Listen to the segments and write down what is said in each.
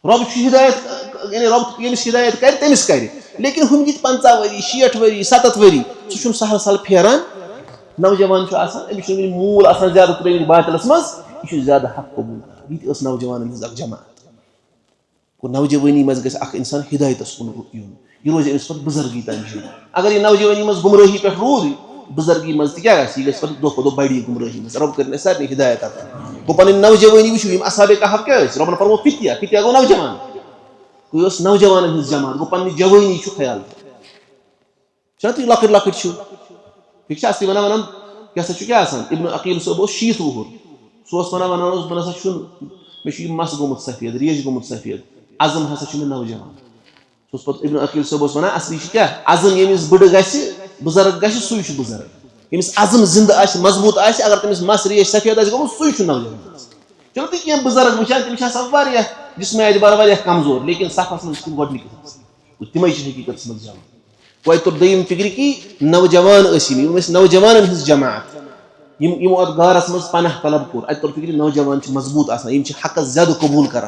रब हिदायत यानी रब यमिस हिदायत कर तमिस कर लेकिन हम 50 वरी 60 वरी 70 वरी सह सहल सहल फेरान नौजवान अमिस मूल आसान ज्यादा त्रिमित बातिलस मज यह ज्यादा हक कबूल ये नौजवान हज जमात गो नौजवानी मज गख इंसान हिदायतस कुन यून यह रोज अमिस पे बुजुर्गी तान अगर यह नौजवानी मज गुमराही पे रूद बुजुर्गी मज क्या यह दो दो बड़ी गुमराही मज रब कर सारे हिदायत अता गो पन नौजवानी वो असहाबे कहफ क्या रबन फरमो फित्या फित्या गो नौजवान गो नौजवान हज जमात गो पन जवानी ख्याल तुम लकट लकट ठीक है असली वन क्या इब्न अकील सोब 70 वुहर सह वन बह ना मे मस गोमुत सफेद रेश गोमुत सफेद अजम हसा नौजवान सह इब्न अकील सोब वन असली क्या अजम यमिस बड़ बुजुर्ग सू बुजुर्ग यमिस अजम जिंद मजबूत अगर तमिस मस रेश सफेद गोमुत सू नौजवान चलो तुम क्या बुजुर्ग वुचान तमिस जिसम एतबार कमजोर लेकिन सफस मज गोडनिक तमें हकीकत मज जान वह तो दम फिक्र कि नौजवान नौजवान हज जमात यमो अत गारस मज पनाह तलब कोर अत तो फिक्र नौजवान मजबूत हक ज्यादा कबूल कर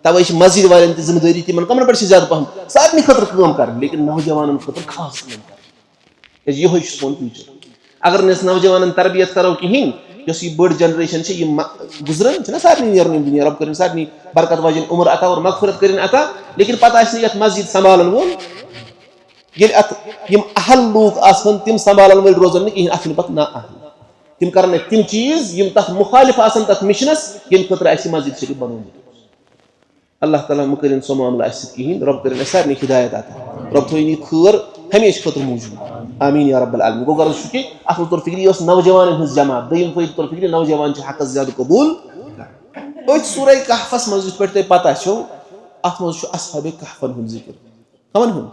तवे मस्जिद वाले जिम्मेदारी तिमन कमन पे ज्यादा पहन सारे खतर काम कर लेकिन नौजवान खतर खास काम कर ये सोन फ्यूचर अगर नस नौजवान तरबियत करो कहें बड़ जनरेशन गुजरन सारे नीरन दुनिया रब कर सारे बरकत वाजन उम्र अता और मगफरत कर अता लेकिन पता मस्जिद संभालन वोल अहल लूक तम संभालन वल रोजन कहें अत पे ना अहल तम कर तम चीज तथ मुखालिफ तथ मिशनस ये खतर मस्जिद शरीफ बनोमुत अल्लाह ताला कर सो मामला कहें रब कर सारे हिदायत अता रब थो खैर हमेशा खतर मौजूद आमीन या रब्बल आलमीन गो गर्ज कि अत तौर फिक्र नौजवान हज जमात दम तौर फिक्र नौजवान हक ज्यादा कबूल अत सूरह कहफस मज पे तुम पता अत मज असहाबे कहफन हूं जिक्र कमन हूं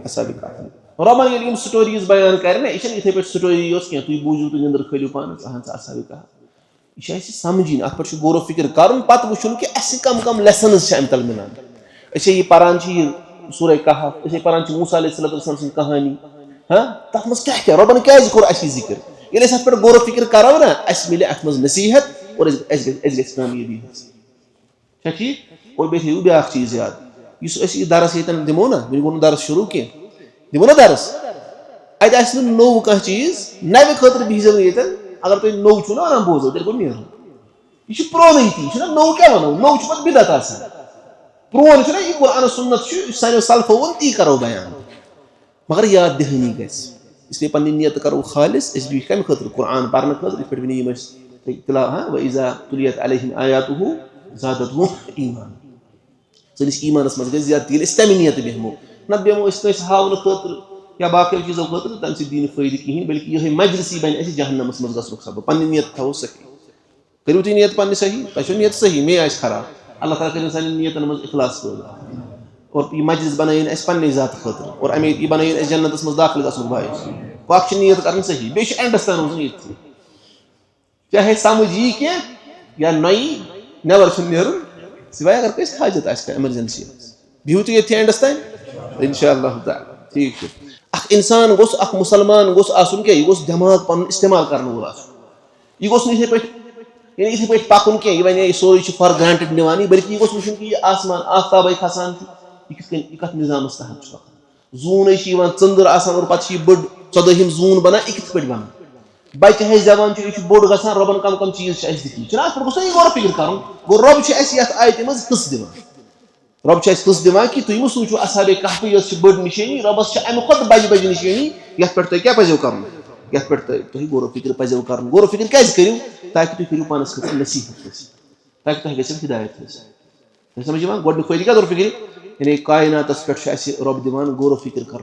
असहाबे कहफन रबन ये स्टोरीज बयान कर इथे पे स्टोरी कह तुम बूझू तो निंदर खलियो पान असहाबे कहफ यह समझी अत पे गौर फिक्र कर पत वुन कि कम कम लेसन्स अम तल मिलान ये पान सूरह कहफ पान मूसा अलैहिस्सलाम सं कहानी हाँ तथ मज क्या रबन क्या कोर जिक्र ये अत पे गौर फिक्र करो ना मिले अत मज नसीहत और कामयाबी ठीक और बे ब्या चीज याद इस दरस ये दिमो ना वो गो दरस शुरू कह दिमो ना दरस अत नौ कह चीज नवे खतर बिजो ये अगर तुम नौ छो ना बोजो तेल गो नीर यह प्रोन ती नौ क्या वनो नौ पे बिदत प्रोन यह कुरान सुन्नत सानो सल्फो वो ती करो बयान मगर याद दहनी इसलिए पन्नी नियत करो खालिस कम खतर कुरान पढ़ने खतर पे वइज़ा तुलियत अलैहिम आयातुहु ज़ादतहुम ईमान सनिस ईमानस मज ज्यादा तमें नियत बेहमो न बेहमो हावन खतर या बाकी चीज़ों खतर तम दीन फायदे कहें बल्कि यह मजलिसी बन जहन्नमस मज गसुक सबब पन्नी नियत थो सही करू तुम नियत पन्नी सही तुम नियत सही मे आज खराब अल्लाह ताला कर सान नियतन मज इखलास पैदा और यह मजलिस बनाइन पन्ने ज़ात खतर और अमे यह बनाइन जन्नतस मज दाखिल गसुक बायस पाक नियत कर सही बे एंडस तन रोजन ये चाहे समझ यी क्या या नई नेवर नीर सिवाय अगर कस हाजत एमरजेंसी बिहू तुम ये एंडस तन इंशाअल्लाह ताला ठीक इंसान गोस मुसलमान गोस आसुन क्या यह गोस दिमाग पन इस्तेमाल करने वोल यह गोस इथे पे पकुन क्या वन सोरे फॉर ग्रांटेड निवान बल्कि यह गोस वुचन कि यह आसमान आफ्ताब खसान यह कत निजामस तहत पकान जून चंदर और पे बड़ 14 जून बना यह कित पे बना बच्चे जवान यह बोड़ ग रबन कम कम चीज दिखी पे गौर फिक्र कर गो रब आयत मज कस दिवान रब कस दिवान कि तुम सूचो असहाबे कहफ बड़ निशानी रबस अमे खुद बज बज निशानी ये पे तुम क्या पो कर ये पे तुम गौर फिक्र पो कर गौर फिक्र क्या करू ताकि तुम करू पानस खतर नसीहत ताकि तुम गो हिदायत समझ गोड फायदे क्या गौर फिक्र यानी कायनातस पे रब दिवान गौर फिक्र कर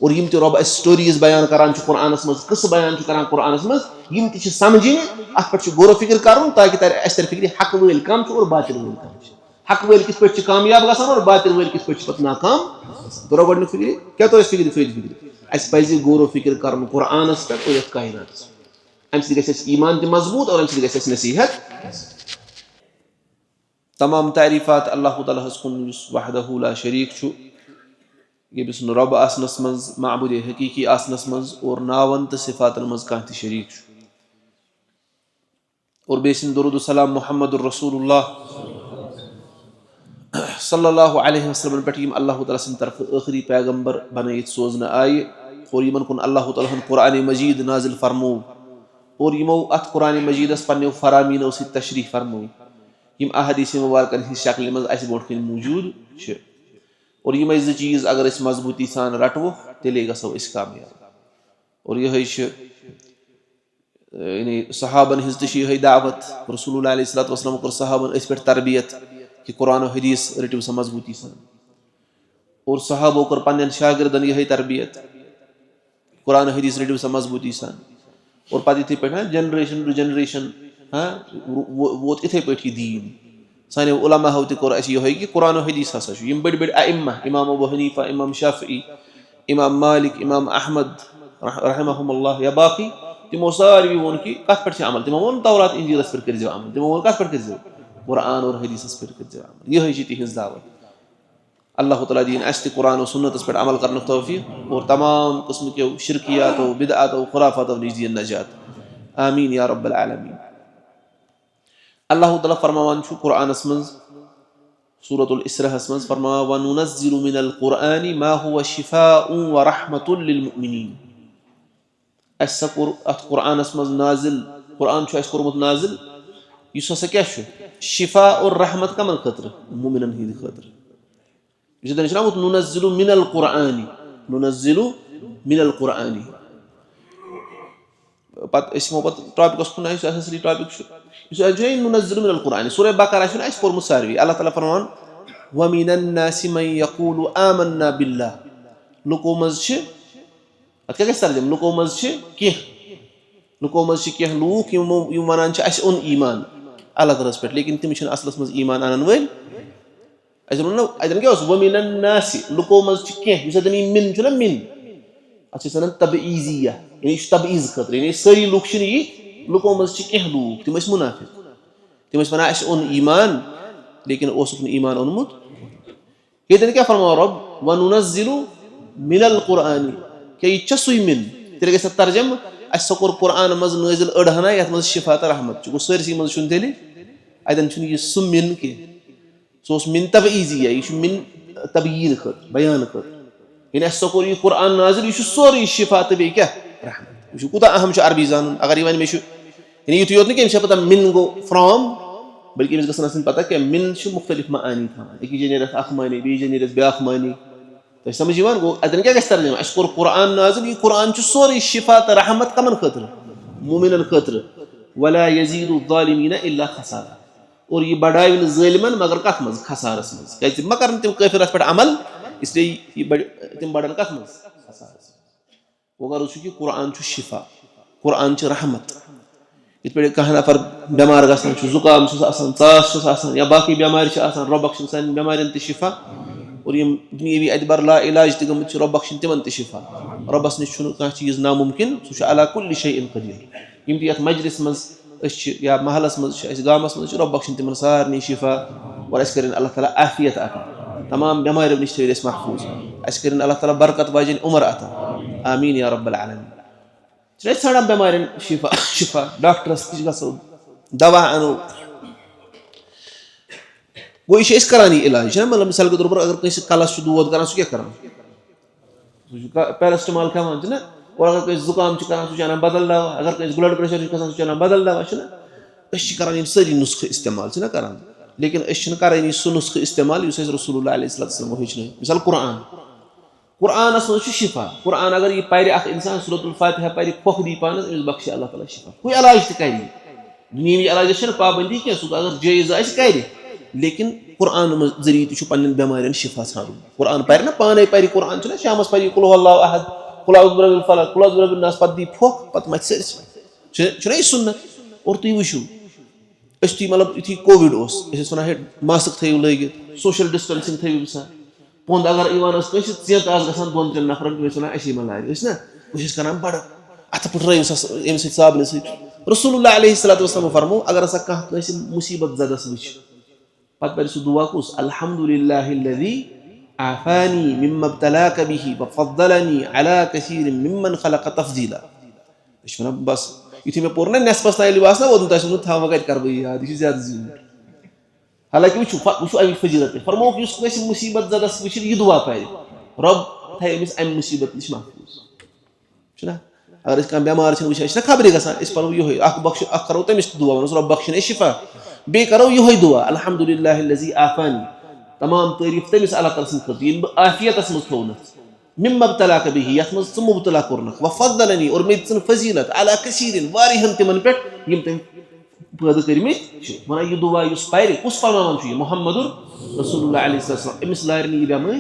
और यम ते रब स्टोरीज बयान करान कुरानस मज कस बयान करान कुरानस मज यम ते समझिन अत पे गौर फिक्र कर ताकि तर फिक्र हक वल कम और बातिल वल कम हक वल कित पे कामयाब गसान और बातिल वल कित पे नाकाम तो रब गोड फिक्र क्या तो फिक्र फिक्र अस पज गौर फिक्र कर कुरानस पे और कायनातस अम ग ईमान ते मजबूत और अम ग नसीहत तमाम तारीफात अल्लाह ताला कुन वहदहु ला शरीक यमिस रब आसनस मज माबूद हकीकी आसनस मज और नावन तो सिफातन मज कह शरीक और बेसिन दुरूद सलाम मुहम्मदुर रसूलुल्लाह सल्लल्लाहु अलैहि वसल्लम पे अल्लाह ताला सं तरफ आखिरी पैगंबर बनैत सोजन आय और यमन कुन अल्लाह ताला कुरान मजीद नाजिल फरमो और यमो अत कुरान मजीदस पन्नो फरामीनो सि तशरीह फरमो यम अहदीस मुबारकन हिंद शक्ल मज अस ब्रोट कन मौजूद छ और यम ज चीज अगर अस मजबूती सान रटवो तेले गसो अस कामयाब और यह सहाबन हिंज तह दावत रसूलुल्लाह अलैहिस्सलातु वस्सलाम कर सहाबन अस पे तरबियत कि कुरान और हदीस रटिव सा मजबूती सान और सहाबो कर पन्न शागिर्दन यह तरबियत कुरान हदीस रटिव सा मजबूती सान और पत इथे पे जनरेशन टू जनरेशन वोत इथे पे दीन साने उलमा तौर यह कि कुरान हदीस हसा बड़ बड़ अइम्मा इमाम अबू हनीफा इमाम शाफी इमाम मालिक इमाम अहमद रहमहुमुल्लाह या बाकी तमो सारी वो कि कत पे अमल तमो वो तौरात इंजीलस पे कर अमल तमो वो कत पे कर कुरान और हदीस पे कर अमल यह तिहज दावत अल्लाह ताला दीन अस कुरान और सुन्नत पे अमल करने तौफीक और तमाम किस्म के शिरकियात बिदअत खुराफात निज नजात आमीन या रब्बल आलमीन। अल्लाह ताला फरमान कुरानस मज सूरतुल इसराहस मज फरमा वनुनज़्ज़िलु मिनल कुरानि मा हुवा शिफाउन व रहमतुल लिल मुमिनीन। अस अत कुरानस मज नाजिल कुरान अस कोरमुत नाजिल इस हसा क्या शिफा और रहमत कमन खतर मुमिनन हिंद खतर नुनज़्ज़िलु मिनल कुरानि नुनज़्ज़िलु मिनल कुरानि पत टॉपिकस कुन असली टॉपिक नुनज़्ज़िलु मिनल कुरानि सूरह बकरा अस पोरमुत सारवी अल्लाह ताला फरमान व मिनन नासि मन यक़ूलु आमन्ना बिल्लाह लुको मज अत क्या तर्जम लुको मज कह लूक यम वनान अस ओन ईमान अल्लाह ताला पे लेकिन तिम असलस मज ईमान अनन वल अतन क्या वमिनन नासि लुको मज कह मिन ना मिन अत तबईजिया यानी तबईज खतर यानी सारी लुक ये लुको मज कह लूक तिम मुनाफिक तिम वन अस ओन ईमान लेकिन ईमान ओनमुत ये क्या फरमा रब वनुनज़्ज़िलु मिनल कुरानि क्या यह सुई मिन तेल ग तर्जम अस कोर कुरान मज नाजिल अड़हना ये मज शिफा तो रहमत गो सरसी मज तेल अतन यह सह मिन कह सह मिन तबईजिया यह मिन तबयीन खत बयान खत यानी अस कोर यह कुरान नाजिल यह सोरी शिफा तो बे क्या रहमत यह कूत अहम अरबी जान अगर यह मे यानी युत योत ना पता मिन गो फ्राम बल्कि गसन पता क्या मिन मुख्तलिफ मानी थान एक अख मानी बे ब्या मानी तो समझ गो अतन क्या तर्जम अस कोर कुरान नाजिल यह कुरान सोरी शिफा तो रहमत कमन खतर मुमिनन खतर वला यज़ीदु ज़ालिमीना इल्ला खसारा और यह बढ़ाव ज़ालिमन मगर कत मज खसारस मज क्या मा कर तिम काफिरस पे अमल इसलिए तिम बढ़न कत मज खसारस वगर कि कुरान शिफा कुरान रहमत इत पे कह नफर बेमार गसान जुकाम ास या बाकी बेमार रब बख्शन सान बेमारन त शिफा और यम दुनियावी अतबार ला इलाज तगम रब बख्शन तिमन त शिफा रबस निश कह चीज नामुमकिन सह अला कुल्लि शैइन कदीर यम ये मजलिस मज या महलस मज गामस मज रब बख्शन तिमन सारनी शिफा और अस कर अल्लाह ताला आफियत अता तमाम बेमार निश थस महफूज अस कर अल्लाह ताला बरकत वाजन उमर अता आमीन या रब्बल आलमीन ान बेमार शिफा शिफा डॉक्टरस गो दवा अनो गो यह करान इलाज मतलब मिसाल के तौर पर अगर कस कलस दौद कर सह क्या कर पैरास्टमॉल खान ना और अगर कस जुकाम कर सह बदल दवा अगर कस ब्लड प्रेशर सह बदल दवा कर सारी नुस्खे इस्तेमाल कर लेकिन कर सह नुस्खे इस्तेमाल रसूलुल्लाह अलैहि वसल्लम हेचन मिसाल कुरान कुरानस मज शिफा कुरान अगर यह पर इंसान सूरतुल फातिहा पर फोख दी पानस अमिस बख्शे अल्लाह ताला शिफा कोई इलाज तो कर दुनियावी इलाज पाबंदी क्या सह अगर जायज कर लेकिन कुरान जरिए तो पन्न बेमार शिफा ान कुरान पर ना पाने पर कुरान शामस पर कुल हुवल्लाहु अहद कुल औज़ु बिर्रब्बिल फलक कुल औज़ु बिर्रब्बिन नास पत दी फोख पत मथ सरस सुन्नत और तुम वो मतलब यु कोविड वन मास्क थो लगित सोशल डिस्टेंसिंग थो सा पोंद अगर इवान चेत ग दोन तीन नफरन वन अस मलार ना बस कर बड़ अथ पटर अम साबन रसूलुल्लाह अलैहिस्सलातु वस्सलाम फरमो अगर हसा कह मुसीबत जदस वुच पत पर सह दुआ कुस अल्हम्दुलिल्लाहिल्लज़ी आफानी मिम्मा इब्तलाक बिही व फद्दलनी अला कसीरिन मिम्मन खलक़ तफ़ज़ीला बस युथि मे पोर ना नेस्पस तान लिबास ना वो था कर याद यह ज्यादा حالانکہ وٕچھو اَمِچ فٔضیٖلت فرمووُکھ یُس کٲنٛسہِ مُصیٖبت زدس وٕچھِ یہِ دُعا پرِ رۄب تھایہِ أمِس اَمہِ مُصیٖبت نِش محفوٗظ چھُنہ اگر أسۍ کانٛہہ بٮ۪مار چھِنہٕ وٕچھان أسۍ چھِنہ خبرِ گژھان أسۍ پرو یِہوے اکھ کرو تٔمِس تہِ دُعا وَنوس رۄب بخشِن اَسہِ شِفا بیٚیہِ کرو یِہوے دُعا الحمدُاللہ الذی عافانی تمام تعٲریٖف تٔمِس اللہ تعالیٰ سٕنٛدِ خٲطرٕ ییٚلہِ بہٕ عافیتس منٛز تھوونَس مما ابتلاک بِہِ یَتھ منٛز ژٕ مُبتلا کوٚرنکھ وفضلنی اور مےٚ دِژٕن فضیٖلت علی کثیٖرن واریاہن تِمن پٮ۪ٹھ یِم تٔمۍ پٲدٕ کٔرمٕتۍ چھِ وَنان یہِ دُعا یُس پرِ کُس پرناوان چھُ یہِ محمدُر رسول اللہ علیہ السلام أمِس لارِ نہٕ یہِ بٮ۪مٲرۍ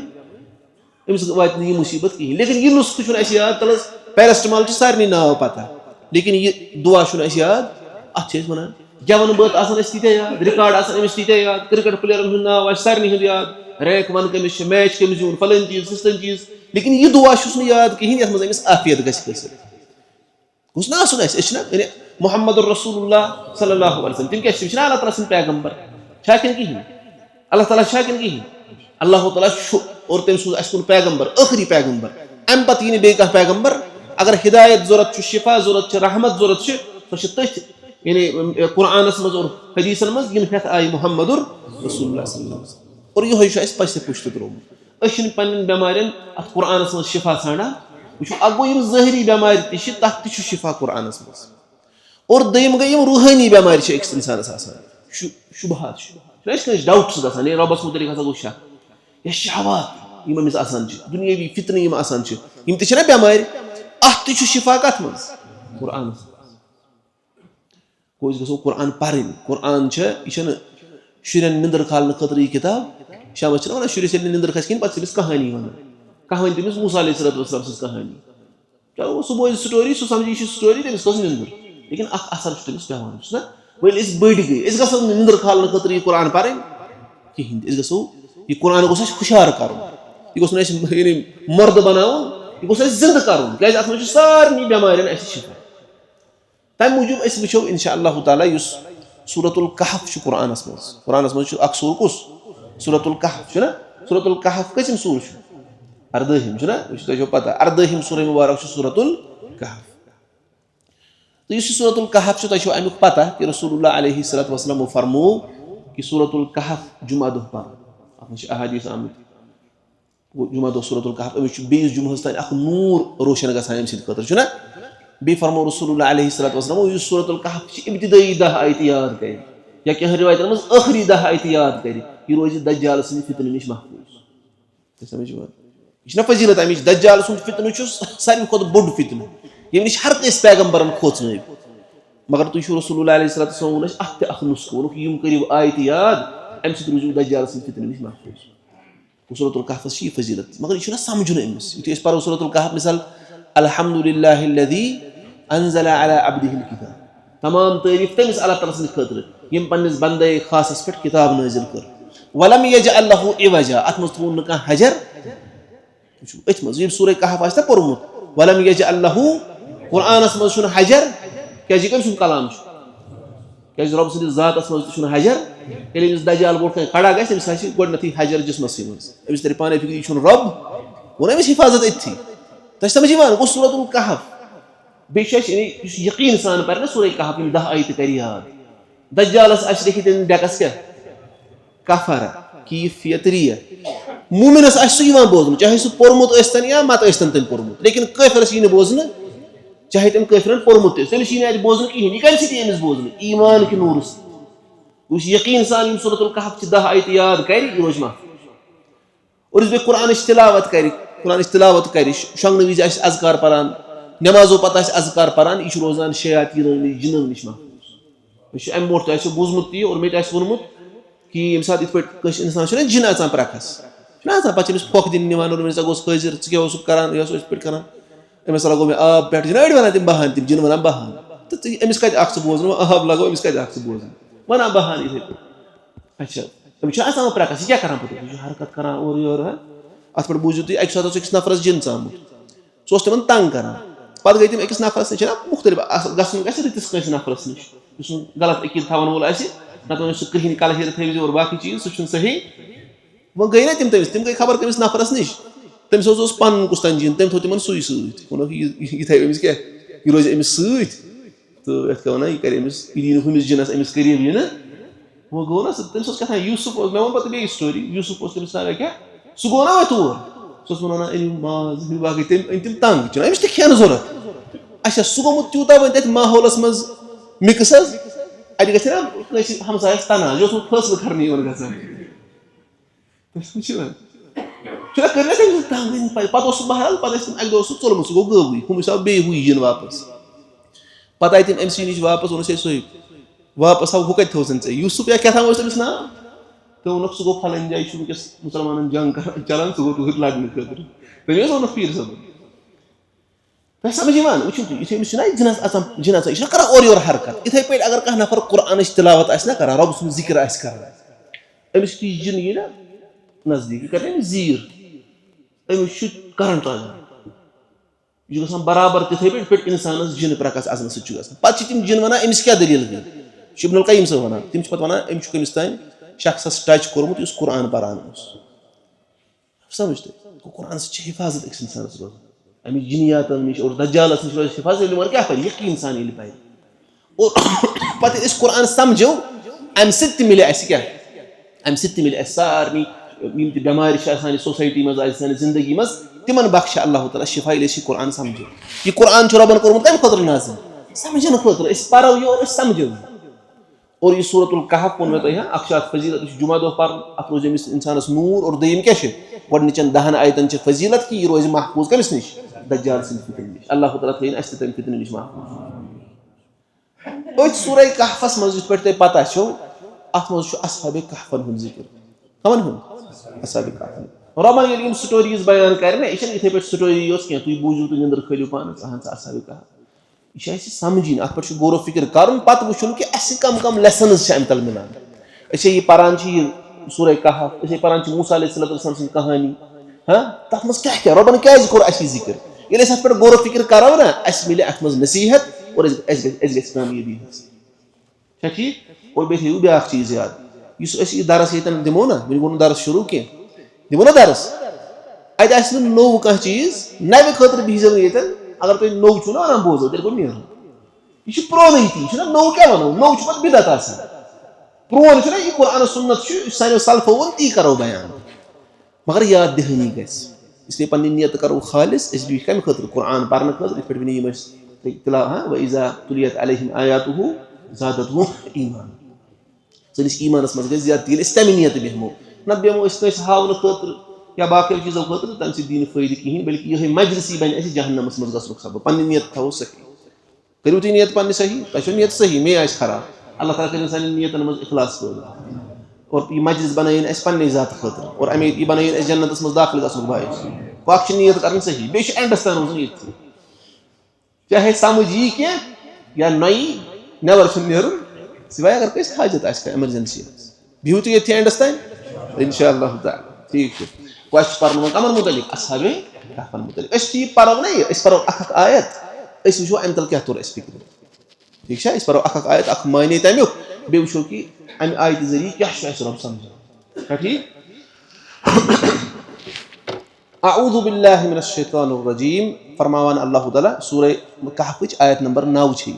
أمِس واتہِ نہٕ یہِ مُصیٖبت کِہینۍ لیکِن یہِ نُسخہٕ چھُنہٕ اَسہِ یاد تَلہٕ حظ پیرسٹمال چھُ سارنٕے ناو پتہ لیکِن یہِ دُعا چھُنہٕ اَسہِ یاد اَتھ چھِ أسۍ وَنان گٮ۪وَن بٲتھ آسان اَسہِ تیٖتیاہ یاد رِکاڈ آسان أمِس تیٖتیاہ یاد کِرکٹ پٕلیرَن ہُنٛد ناو آسہِ سارنٕے ہُنٛد یاد رینک وَن کٔمِس چھِ میچ کٔمِس زیوٗن فلٲنۍ چیٖز فِستٲنۍ چیٖز لیکِن یہِ دُعا چھُس نہٕ یاد کِہینۍ یَتھ منٛز أمِس عافیت گژھِ حٲصِل گوٚژھ نہ آسُن اَسہِ أسۍ چھِنہ محمد رسول اللہ صلی اللہ علیہ وسلم تِم کیٛاہ چھِ تِم چھِنہ اللہ تعالیٰ سٕنٛدۍ پیغمبر چھا کِنہٕ کِہینۍ اللہ تعالیٰ چھا کِنہٕ کِہینۍ اللہ تعالیٰ چھُ اور تٔمۍ سوٗز اَسہِ کُن پیغمبر ٲخری پیغمبر اَمہِ پتہٕ یی نہٕ بیٚیہِ کانٛہہ پیغمبر اگر ہدایت ضوٚرتھ چھُ شِفا ضوٚرتھ چھِ رحمت ضوٚرتھ چھِ سۄ چھِ تٔتھۍ یعنی قرآنس منٛز اور حدیٖثن منٛز یِم ہٮ۪تھ آیہِ محمدُر رسول اللہ صلی اللہ علیہ وسلم اور یِہوے چھُ اَسہِ پَژھِ پُشتہٕ ترٛوومُت أسۍ چھِنہٕ پنٕنٮ۪ن بٮ۪مارٮ۪ن اَتھ قرآنس منٛز شِفا ژھانڈان وٕچھو اکھ گوٚو یِم ظٲہری بٮ۪مارِ تہِ چھِ تَتھ تہِ چھُ شِفا قرآنس منٛز اور دوٚیِم گٔے یِم روٗحٲنی بٮ۪مارِ چھِ أکِس اِنسانس آسان شُبہات چھُ اَسہِ کٲنٛسہِ ڈاوُٹٕس گژھان ہے رۄبس مُتعلِق ہسا گوٚو شک یا شہوات یِم أمِس آسان چھِ دُنیٲوی فِتنہٕ یِم آسان چھِ یِم تہِ چھِنہ بٮ۪مارِ اَتھ تہِ چھُ شِفا کَتھ منٛز قرآنس منٛز گوٚو أسۍ گژھو قرآن پرٕنۍ قرآن چھےٚ یہِ چھَنہٕ شُرٮ۪ن نِندٕر کھالنہٕ خٲطرٕ یہِ کِتاب شامس چھِنہ وَنان شُرِس ییٚلہِ نہٕ نِندٕر کھسہِ کِہینۍ پتہٕ چھِ أمِس کہانی وَنان کہانی تٔمِس موسیٰ علیہ السلام سٕنٛز کہانی چلو سُہ بوزِ سٹوری سُہ سمجھی یہِ چھِ سٹوری تٔمِس کھٔژ نِندٕر لیکِن اکھ اثر چھُ تٔمِس پیٚوان چھُنہ وۄنۍ ییٚلہِ أسۍ بٔڑۍ گٔے أسۍ گژھو نہٕ نِندٕر کھالنہٕ خٲطرٕ یہِ قرآن پرٕنۍ کِہینۍ تہِ أسۍ گژھو یہِ قرآن گوٚژھ اَسہِ ہُشار کَرُن یہِ گوٚژھ نہٕ اَسہِ یعنی مردٕ بناوُن یہِ گوٚژھ اَسہِ زِندٕ کَرُن کیازِ اَتھ منٛز چھُ سارنٕے بٮ۪مارٮ۪ن اَسہِ شِفا تَمہِ موٗجوٗب أسۍ وٕچھو اِنشاء اللہ تعالیٰ یُس سورۃ الکہف چھُ قرآنس منٛز چھُ اکھ سوٗر کُس سورۃ الکہف چھُنہ سورۃ الکہف کٔژِم سوٗر چھُ 14ہِم چھُنہ تۄہہِ چھو پتہ 14ہِم سورہ مُبارک چھُ سورۃ الکہف تہٕ یُس یہِ سورۃ الکہف چھُ تۄہہِ چھو اَمیُک پتہ کہِ رسول اللہ علیہ صلاتُ وسلامو فرموو کہِ سورۃ الکہف جُمعہ دۄہ پرُن اَتھ منٛز چھِ احادیٖث آمٕتۍ جُمعہ دۄہ سورۃ الکہف أمِس چھُ بیٚیِس جُمعہس تانۍ اکھ نوٗر روشن گژھان اَمہِ سٕنٛدِ خٲطرٕ چھُنہ بیٚیہِ فرموو رسول اللہ علیہ صلاتُ وسلامو یُس سورۃ الکہف چھِ ابتدٲیی 10 آیتہٕ یاد کرِ یا کینٛہہ رِوایتن منٛز ٲخری 10 آیتہٕ یاد کرِ یہِ روزِ دجال سٕنٛدِ فِتنہٕ نِش محفوٗظ سمجھ یِوان یہِ چھُنہ فضیٖلت اَمِچ دجال سُنٛد فِتنہٕ چھُ ساروی کھۄتہٕ بوٚڑ فِتنہٕ ییٚمہِ نِش ہر کٲنٛسہِ پیغمبرن کھوژنٲوۍ مگر تُہۍ چھِو رسول اللہ علیہ صلاتُ وسلام ووٚن اَسہِ اَتھ تہِ اکھ نُسخہٕ ووٚنُکھ یِم کٔرِو آیتہٕ یاد اَمہِ سۭتۍ روٗزِو دجال سٕنٛدِ فِتنہٕ نِش محفوٗظ سورۃ الکہفس چھِ یہِ فضیٖلت مگر یہِ چھُنہ سمجھُن أمِس یُتھُے أسۍ پرو سورۃ الکہف مِثال الحمدُاللہ الذی انزل علی عبدہ الکتاب تمام تعٲریٖف تٔمِس اللہ تعالیٰ سٕنٛدِ خٲطرٕ ییٚمۍ پننِس بندے خاصس پٮ۪ٹھ کِتاب نٲزِل کٔر ولم یجعل لہ عوجا اَتھ منٛز تھوٚوُن نہٕ کانٛہہ حجر وٕچھو أتھۍ منٛز ییٚلہِ سورہ کہف آسہِ نہ پوٚرمُت ولم یجعل لہ قرآنس منٛز چھُنہٕ حجر کیازِ یہِ کٔمۍ سُنٛد کلام چھُ کیازِ رۄبہٕ سٕنٛدِس ذاتس منٛز تہِ چھُنہٕ حجر ییٚلہِ أمِس دجال برونٛٹھ کَنۍ کھڑا گژھِ أمِس آسہِ گۄڈٕنیتھٕے حجر جِسمَسٕے منٛز أمِس ترِ پانے فِکرِ یہِ چھُنہٕ رۄب ووٚن أمِس حِفاظت أتھی تۄہہِ چھِ سمجھ یِوان گوٚو سورۃ الکہف بیٚیہِ چھُ اَسہِ یُس یقیٖن سان پرِ نہ سورہ کہف یِم 10 آیتہٕ کرِ یاد دجالس آسہِ لیکھِتھ أمِس ڈیکس کیاہ کفر کیٖف یا ترٛیہ موٗمِنس آسہِ سُہ یِوان بوزنہٕ چاہے سُہ پوٚرمُت ٲسۍتن یا متہٕ ٲسۍتن تٔمۍ پوٚرمُت لیکِن کٲفرس یی نہٕ بوزنہٕ چاہے تٔمۍ کٲفرن پوٚرمُت تہِ ٲسۍ تٔمِس یی نہٕ اَتہِ بوزنہٕ کِہینۍ یہِ کَمہِ سۭتۍ یی أمِس بوزنہٕ ایٖمان کہِ نوٗرٕ سۭتۍ یُس یقیٖن سان یِم سورۃ الکہف چھِ 10 آیتہٕ یاد کرِ یہِ روزِ محفوٗظ اور یُس بیٚیہِ قرآنٕچ تِلاوت کرِ شۄنٛگنہٕ وِزِ آسہِ اذکار پران نٮ۪مازو پتہٕ آسہِ اذکار پران یہِ چھُ روزان شیاطیٖنو نِش جِنو نِش محفوٗظ مےٚ چھُ اَمہِ برونٛٹھ تۄہہِ آسیو بوٗزمُت تہِ اور مےٚ تہِ آسہِ ووٚنمُت کہِ ییٚمہِ ساتہٕ یِتھ پٲٹھۍ کٲنٛسہِ اِنسان چھُنہ جِن اژان پرٛکھس چھُنہ آسان پتہٕ چھِ أمِس پھۄکھ دِنہٕ نِوان اور ژےٚ گوٚژھ حٲضِر ژٕ کیٛاہ اوسُکھ کران یہِ اوس یِتھ پٲٹھۍ کران أمِس لگوو مےٚ آب پٮ۪ٹھ چھِنہ أڑۍ وَنان تِم بہان تِم جِن وَنان بہان تہٕ أمِس کَتہِ اکھ ژٕ بوزنہٕ وۄنۍ آب لگوو أمِس کَتہِ اکھ ژٕ بوزنہٕ وَنان بہان یِتھٕے پٲٹھۍ اچھا أمِس چھُ آسان وۄنۍ پرٛکھس یہِ کیٛاہ کران پَتہٕ یہِ چھُ حرکت کران اورٕ یورٕ اَتھ پٮ۪ٹھ بوٗزِو تُہۍ اَکہِ ساتہٕ اوس أکِس نفرس جِن ژامُت سُہ اوس تِمن تنگ کران پتہٕ گٔے تِم أکِس نفرس نِش چھِنہ مُختٔلِف گژھُن گژھِ رٕتِس کٲنٛسہِ نفرس نِش یُس نہٕ غلط عقیٖدٕ تھاوان وول آسہِ نتہٕ وَنہِ سُہ کرٛہِنۍ کلہٕ ہیٚرِ تھٲوزِ اور باقٕے چیٖز سُہ چھُنہٕ صحیح وۄنۍ گٔے نہ تِم تٔمِس تِم گٔے خبر کٔمِس نفرس نِش تٔمِس حظ اوس پنُن کُستام جِن تٔمۍ تھوٚو تِمن سُے سۭتۍ ووٚنُکھ یہِ تھاوِ أمِس کیٛاہ یہِ روزِ أمِس سۭتۍ تہٕ یَتھ کیٛاہ وَنان یہِ کرِ أمِس یہِ دی نہٕ ہُمِس جِنس أمِس قریٖب یہِ نہٕ वो गो ना तमिस क्या यूसुफ मे वो पे बे स्टोरी यूसुफ तमिस ना क्या सह गो ना तौर सह वन माज बाकी तम तंग चुन अमिस खेन जरूरत अच्छा सह गोमुत तूता वन तथ माहौलस मज मिक्स अत गि ना हमसायस तना जो फैसले करने योन चुना कर तंग पे बहरहाल पे अक दह चलमुत सह गो गवै हम बे हु यन वापस पे आय तम अमस नश वापस वोनस सो वापस आव हु कत थो यूसुफ या क्या तमिस ना तो वोनक सह गो फलान जाय वनकस मुसलमान जंग चलान सह गो तूर लड़ने खुद तमें वोनक पीर सब तह समझ वो जिनस अचान जिनस यह कर और योर हरकत इथे पे अगर कह नफर कुरान तिलावत ना कर रब सुन जिक्र कर अमिस जिन यी ना नजदीक कर जीर अमिस करंट यह ग बराबर तिथे पे इंसानस जिन प्रकाश अजन सत तम जिन वन अमिस क्या दलील गई इब्नुल क़य्यिम साहब वन तम पे वन अमिस कमिस तान शख्स टच कोर्मुत इस कुरान पारान समझ तो कुरान से हिफाजत अक्स इंसानस रोज अमिस जिनियातन नश और दज्जालस नश रोज हिफाजत मगर क्या पर यकीन इंसान ये पाए और पे कुरान समझो अम सत मिले क्या अम सत मिले सारे बेमार सोसाइटी मज सान जिंदगी मज तिमन बख्श अल्लाह ताला शिफा ये कुरान समझो यह कुरान रबन कोर्मुत कम खुद नाजिल समझन खुद पो यो समझो और यह सूरतुल कहफ वो मे तुम अक्षात फजीलत जुमा दह पर अत रोज अमिस इंसानस नूर और दयम क्या गोडनिचन 10 आयतन फजीलत कि यह रोज महफूज कमिस नश दज्जाल सिंद फितन नश अल्लाह ताला थयन अस तम फितन नश महफूज अत सूरह कहफस मज पे तुम पता अत मज असहाबे कहफन हुंद जिक्र कमन हुंद असहाबे कहफन रबन ये स्टोरीज बयान कर इथे पे स्टोरी कह तुम बूझू तो निंदर खलियो पान असहाबे कहफ यह समझिन अत पे गौर फिक्र कर पे वो कि कम कम लेसन्स अम तल मिलान ये पान सूरह कहफ पान मूसा अलैहिस्सलाम सं कहानी हाँ तथ मज क्या रबन क्या कोर जिक्र ये अत पे गौर फिक्र करो ना मिले अत मज नसीहत और कामयाबी ठीक और बे ब्या चीज याद इस दरस ये दिमो ना वो गो दरस शुरू कह दिमो ना दरस अत नो कह चीज नवे खतर बिजो ये अगर तुम नौ छो ना बोजो तेल गो नीर यह प्रोन ती नो क्या वनो नौ पे बिदत प्रोन यह कुरान सुन्नत सानो सल्फो वन ती करो बयान मगर याद दहानी इसलिए पन्नी नियत करो खालिस कम खतर कुरान पढ़ने खतर पे तिला वइज़ा तुलियत अलैहिम आयातुहु ज़ादतहुम ईमान सनिस ईमानस मज गई ज्यादा तमे नियत बेहमो न बेहमो हावन खतर या बाकी चीज़ों खतर तम दीन फायदे कहें बल्कि यह मजलिसी बन जहन्नमस मज गसनुक सबब पन्नी नियत थो सही करू तुम नियत पन्ने सही तुम नियत सही मे आस खराब अल्लाह ताला कर सान नियतन मज इखलास पैदा और यह मजलिस बनाइन पन्ने ज़ात खतर और अमे यह बनाइन जन्नतस मज दाखिल गसनुक बायस वाक नियत कर सही बे एंडस तान रोजन ये चाहे समझ यी क्या या नई नवर नीर सिवाय अगर कस हाजत एमरजेंसी बिहू तो ये एंडस तान इंशाअल्लाह ताला ठीक पर्व कमन मुतलिक असहाबे कहफन मुतलिक पर्व ना पर्व अख आयत वो अम तल क्या तोर फिक्र ठीक है पर्व अख आयत अख माने तमुक बे वो कि अम आयत जरिए क्या रब समझ ठीक अऊज़ु बिल्लाहि मिनश शैतानिर रजीम फरमावान अल्लाह ताला सूरह कहफ आयत नंबर 9 छ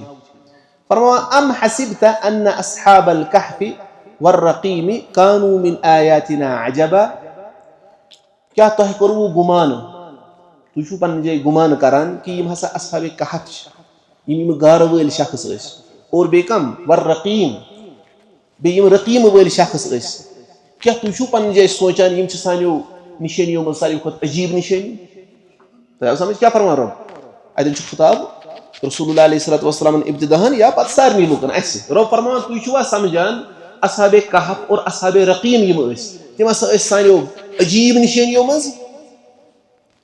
फरमावा अम हसिबता अन्न अस्हाबल कहफि वर्रक़ीम कानू मिन आयातिना अजबा क्या तुह करू गुमान तुम पन जाय गुमान करान कि यम हसा अस्हाबे कहफ यम गार वल शख्स और बे कम वर्रक़ीम बे यम रक़ीम वल शख्स क्या तुम पन जाय सोचान यम सानो निशानियों में सारी खुद अजीब निशानी तो समझ क्या फरमा रब अतन खिताब रसूलुल्लाह अलैहि वसल्लम इब्तिदाहन या पत सारनी लुकन रब फरमा तुम समझान असहाबे कहफ और असहाबे रक़ीम यम तम सानो अजीब निशानियों मज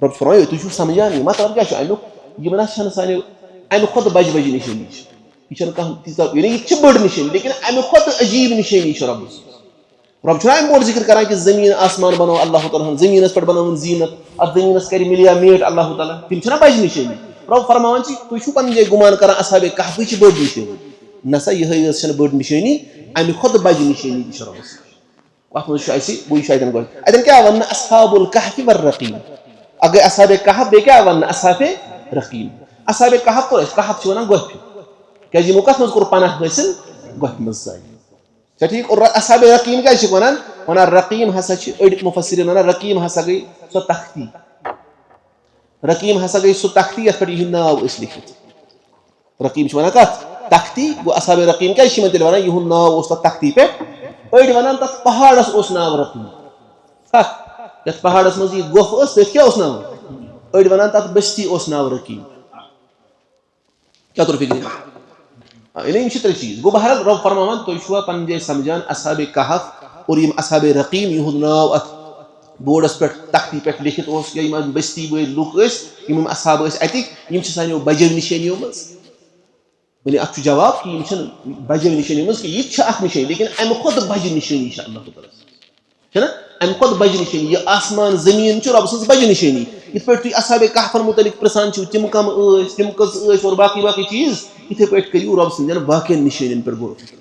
रब फरमा तुम समझान मतलब क्या यम ना सानो अमे खुद बज बज निशानी यह कह यह बड़ निशानी लेकिन अमे खुद अजीब निशानी रब रब अम बोड़ जिक्र करान कि जमीन आसमान बनो अल्लाह ताला जमीन पे बनो जीनत अत जमीन कर मिलिया मेट अल्लाह ताला तम बज निशानी रब फरमान तुम पन जाय गुमान कर असहाबे कहफ बड़ निशानी नसा यह बड़ निशानी अमे खुद बज निशानी रब अतन क्या वन अस्हाबुल कहफ वर्रक़ीम अगर असहाबे कहफ बे क्या वन असहाबे रक़ीम असहाबे कहफ तो कहफ वन गोफ क्या कत मज कोर पनाह हासिल गोफ मज ٹھیک اور اصحاب رقیم کیا ونان رقیم ہسا أڑ مفسرین ونان رقیم ہسا گئی سو تختی رقیم ہسا گئی سو تختی یتھ پٮ۪ٹھ یِہُنٛد ناو ٲسۍ لیکھِتھ رقیم چھِ ونان کتھ تختی گوٚو اصحاب رقیم کیٛازِ چھِ یِمن تیٚلہِ ونان یِہُنٛد ناو اوس تتھ تختی پٮ۪ٹھ أڑۍ ونان تتھ پہاڑس اوس ناو رقیم یتھ پہاڑس منٛز یہِ گۄپھ ٲس تٔتھۍ کیٛاہ اوس ناو أڑۍ ونان تتھ بستی اوس ناو رقیم کیٛاہ توٚر فِکرِ یعنی یِم چھِ ترٛےٚ چیٖز گوٚو بہرحال رۄب فرماوان تُہۍ چھُوا پنٕنہِ جایہِ سمجھان اصحاب کہف اور یِم اصحاب رقیم یِہُنٛد ناو اتھ بورڈس پٮ۪ٹھ تختی پٮ۪ٹھ لیکھِتھ اوس یا یِم بستی وٲلۍ لُکھ ٲسۍ یِم اصحاب ٲسۍ اتِکۍ یِم چھِ سانیو بجو نِشٲنیو منٛز یعنی اتھ چھُ جواب کہِ یِم چھِنہٕ بجو نِشٲنیو منٛز کینٛہہ یہِ تہِ چھِ اکھ نِشٲنی لیکن امہِ کھۄتہٕ بجہِ نِشٲنی چھِ اللہ تعالیٰ چھےٚ نا امہِ کھۄتہٕ بجہِ نِشٲنی یہِ آسمان زٔمیٖن چھُ رۄبہٕ سٕنٛز بجہِ نِشٲنی یِتھ پٲٹھۍ تُہۍ اصحاب کہفن مُتعلق پرژھان چھِو تِم کم ٲسۍ تِم کٔژ ٲسۍ اور باقٕے باقٕے چیٖز یِتھے پٲٹھۍ کٔرِو رۄب سٕنٛدٮ۪ن باقین نِشٲنین پٮ۪ٹھ غور فِکر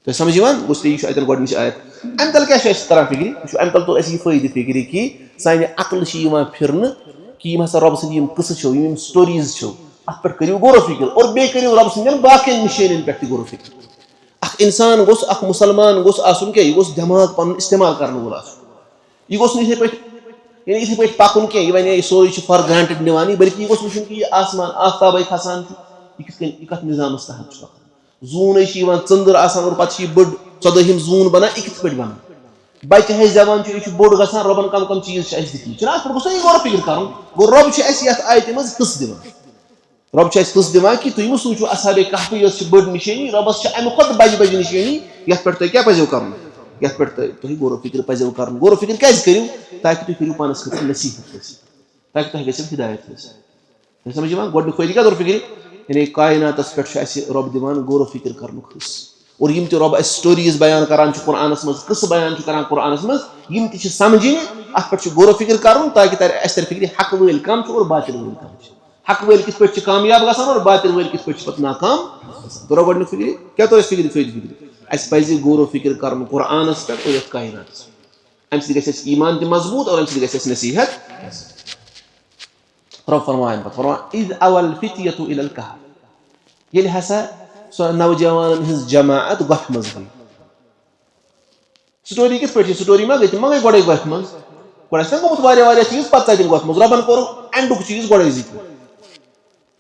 تۄہہِ سمجھ یِوان گوٚو یہِ چھُ اتٮ۪ن گۄڈنِچ آیت امہِ تل کیٛاہ چھُ اَسہِ تران فِکرِ وٕچھو امہِ تل توٚر اَسہِ یہِ فٲیدٕ فِکرِ کہِ سانہِ عقلہٕ چھِ یِوان پھِرنہٕ کہِ یِم ہسا رۄبہٕ سٕنٛدۍ یِم قٕصہٕ چھِو یِم سٹوریٖز چھِو اتھ پٮ۪ٹھ کٔرِو غور فِکر اور بیٚیہِ کٔرِو رۄبہٕ سٕنٛدٮ۪ن باقین نِشٲنین پٮ۪ٹھ تہِ غور فِکر اکھ اِنسان گوٚژھ اکھ مُسلمان گوٚژھ آسُن کیٛاہ یہِ گوٚژھ دٮ۪ماغ پنُن استعمال کرن وول آسُن یہِ گوٚژھ نہٕ یِتھے پٲٹھۍ یعنی یِتھے پٲٹھۍ پکُن کینٛہہ یہِ ونے یہِ سورُے چھُ فار گرانٹِڈ نِوانٕے بٔلکہِ یہِ گوٚژھ وٕچھُن کہِ یہِ آسمان آفتابے کھسان چھُ یہِ کِتھ کٔنۍ یہِ کتھ نِظامس تحت چھُ پکان زوٗنٕے چھِ یِوان ژٔنٛدٕر آسان اور پتہٕ چھِ یہِ بٔڑ 14ہِم زوٗن بنان یہِ کِتھ پٲٹھۍ بنان بچہِ ہٮ۪س زٮ۪وان چھُ یہِ چھُ بوٚڑ گژھان رۄبن کم کم چیٖز چھِ اَسہِ دِتمٕتۍ چھُنہ اتھ پٮ۪ٹھ گوٚژھ نہ یہِ غور فِکر کرُن گوٚو رۄب چھُ اَسہِ یتھ آیتہِ منٛز قٕصہٕ دِوان رۄب چھُ اَسہِ قٕصہٕ دِوان کہِ تُہۍ مہ سوٗنٛچِو اصحاب کہفٕے یٲژ چھِ بٔڑ نِشٲنی رۄبس چھِ امہِ کھۄتہٕ بجہِ بجہِ نِشٲنی یتھ پٮ۪ٹھ تۄہہِ کیٛاہ پزیو کرُن یتھ پٮ۪ٹھ تۄہہِ غورو فِکر پزیو کرُن غورو فِکر کیٛازِ کٔرِو تاکہِ تُہۍ کٔرِو پانس خٲطرٕ نصیٖحت حٲصِل تاکہِ تۄہہِ گژھِو ہدایت حٲصِل تۄہہِ سمجھ یِوان گۄڈٕنیُک فٲیدٕ کیٛاہ طور فِکرِ یعنی کایناتس پٮ۪ٹھ چھُ اَسہِ رۄب دِوان غورو فِکر کرنُک حِصہٕ اور یِم تہِ رۄب اَسہِ سٹوریٖز بیان کران چھُ قرآنس منٛز قٕصہٕ بیان چھُ کران قرآنس منٛز یِم تہِ چھِ سمجھِنہِ اتھ پٮ۪ٹھ چھُ غورو فِکر کرُن تاکہِ اَسہِ ترِ فِکرِ حقہٕ وٲلۍ کم چھِ اور باطل وٲلۍ کم چھِ حقہٕ وٲلۍ کِتھ پٲٹھۍ چھِ کامیاب گژھان اور باطل وٲلۍ کِتھ پٲٹھۍ چھِ پتہٕ ناکام توٚرا گۄڈٕنیُک فِکرِ کیٛاہ توٚر اَسہِ فِکرِ فٲیدٕ فِکرِ اَسہِ پزِ غورو فِکر کرُن قرآنس پٮ۪ٹھ اور یتھ کایناتس امہِ سۭتۍ گژھِ اَسہِ ایٖمان تہِ مضبوٗط اور امہِ سۭتۍ گژھِ اَسہِ نصیٖحت رۄب فرماوان پتہٕ فرماوان اِذ اوَ الفِتیَةُ اِلَى الکہف ییٚلہِ ہسا سۄ نوجوانن ہٕنٛز جماعت گۄپھِ منٛز گٔے سٹوری کِتھ پٲٹھۍ چھِ سٹوری ما گٔے تِم ما گٔے گۄڈے گۄپھِ منٛز گۄڈٕ آسہِ نا گوٚمُت واریاہ چیٖز پتہٕ ژاے تِم گۄپھِ منٛز رۄبن کوٚر اینڈُک چیٖز گۄڈے ذِکر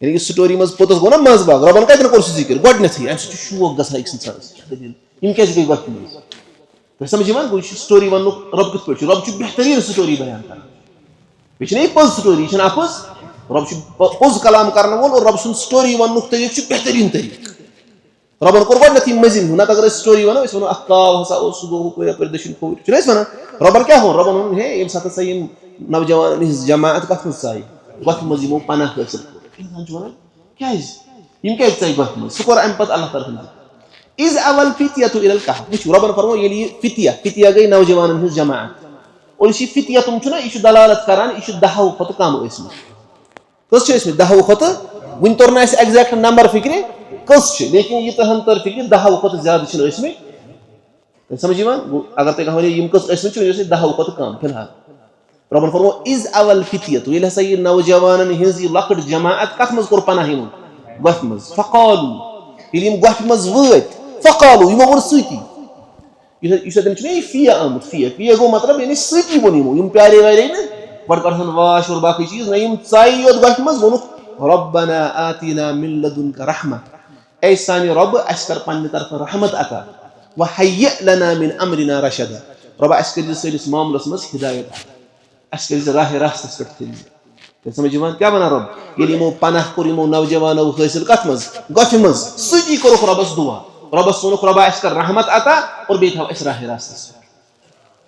یعنی یہِ سٹوری منٛز پوٚتُس گوٚو نا منٛز باغ رۄبن کتٮ۪ن کوٚر سُہ ذِکر گۄڈٕنیتھٕے اَمہِ سۭتۍ چھُ شوق گژھان أکِس اِنسانس یِم کیازِ گٔے گۄپھِ منٛز تۄہہِ سمجھ یِوان گوٚو یہِ چھُ سٹوری وننُک رۄب کِتھ پٲٹھۍ چھُ رۄب چھُ بہتریٖن سٹوری بیان کران بیٚیہِ چھِنہ یہِ پٔز سٹوری یہِ چھَنہٕ اَپُز رۄب چھُ پوٚز کلام کرن وول اور رۄب سُنٛد سٹوری وننُک طریٖقہٕ چھُ بہتریٖن طریٖقہٕ رۄبن کوٚر گۄڈٕنیتھٕے مٔنزِم ہیوٗ نتہٕ اگر أسۍ سٹوری ونو أسۍ ونو اکھ کاو ہسا اوس سُہ گوٚو ہُپٲرۍ یپٲرۍ دٔچھِنۍ کھووُر چھِنہ أسۍ ونان رۄبن کیٛاہ ووٚن رۄبن ووٚن ہے ییٚمہِ ساتہٕ ہسا یِم نوجوانن ہٕنٛز جماعت کتھ منٛز ژاے گۄپھِ منٛز یِمو پناہ حٲصِل کوٚر اِنسان چھُ ونان کیٛازِ یِم کیٛازِ ژاے گۄپھِ منٛز سُہ کوٚر امہِ پتہٕ اللہ تعالیٰ ہن اِذ اوَ الفِتیَةُ اِلَى الکہف وٕچھِو رۄبن فرموو ییٚلہِ یہِ فِتیہ گٔے نوجوانن ہٕنٛز جماعت اور یُس یہِ فِتیَتُن چھُنہ یہِ چھُ دلالت کران یہِ چھُ 10 کھۄتہٕ کم ٲسمٕتۍ کٔژ چھِ ٲسمٕتۍ 10 کھۄتہٕ وُنہِ توٚر نہٕ اَسہِ ایٚگزیکٹ نمبر فِکرِ کٔژ چھِ لیکن ییٖژاہن تٔر فِکرِ 10 کھۄتہٕ زیادٕ چھِنہٕ ٲسمٕتۍ تۄہہِ سمجھ یِوان گوٚو اگر تۄہہِ کانٛہہ وَنہِ یِم کٔژ ٲسمٕتۍ چھِ وۄنۍ ٲسۍ 10 کھۄتہٕ کم فِلحال رۄبن فرموو اِذ اوَ الفِتیَةُ ییٚلہِ ہسا یہِ نوجوانن ہٕنٛز یہِ لۄکٕٹ جماعت کتھ منٛز کوٚر پناہ یِمن گۄپھِ منٛز فقالوٗ ییٚلہِ یِم گۄپھِ منٛز وٲتۍ فقالوٗ یِمو ووٚن سۭتی یُس اَتٮ۪ن چھُنہ یہِ فِیہ آمُت فِیہ گوٚو مطلب یعنی سۭتی ووٚن یِمو یِم پیارے وارے نہٕ گۄڈٕ کڑہن واش اور باقٕے چیٖز نہ یِم ژایہِ یوت گۄپھِ منٛز ووٚنُکھ رۄبنا آتِنا مِن لَدُنکَ رحمہ اے سانہِ رۄبہٕ اَسہِ کر پننہِ طرفہٕ رحمت عطا وَحَیِّ لَنَا مِن أَمرِنَا رَشَدًا رۄبا اَسہِ کٔرۍ زِ سٲنِس معاملس منٛز ہِدایت اَسہِ کٔرۍ زِ راہِ راستس پٮ۪ٹھ تھٲوزِ تۄہہِ سمجھ یِوان کیٛاہ وَنان رۄب ییٚلہِ یِمو پناہ کوٚر یِمو نوجوانو حٲصِل کتھ منٛز گۄپھِ منٛز سۭتی کوٚرُکھ رۄبس دُعا رۄبس ووٚنُکھ رۄبا اَسہِ کر رحمت عطا اور بیٚیہِ تھاو اَسہِ راہِ راستس پٮ۪ٹھ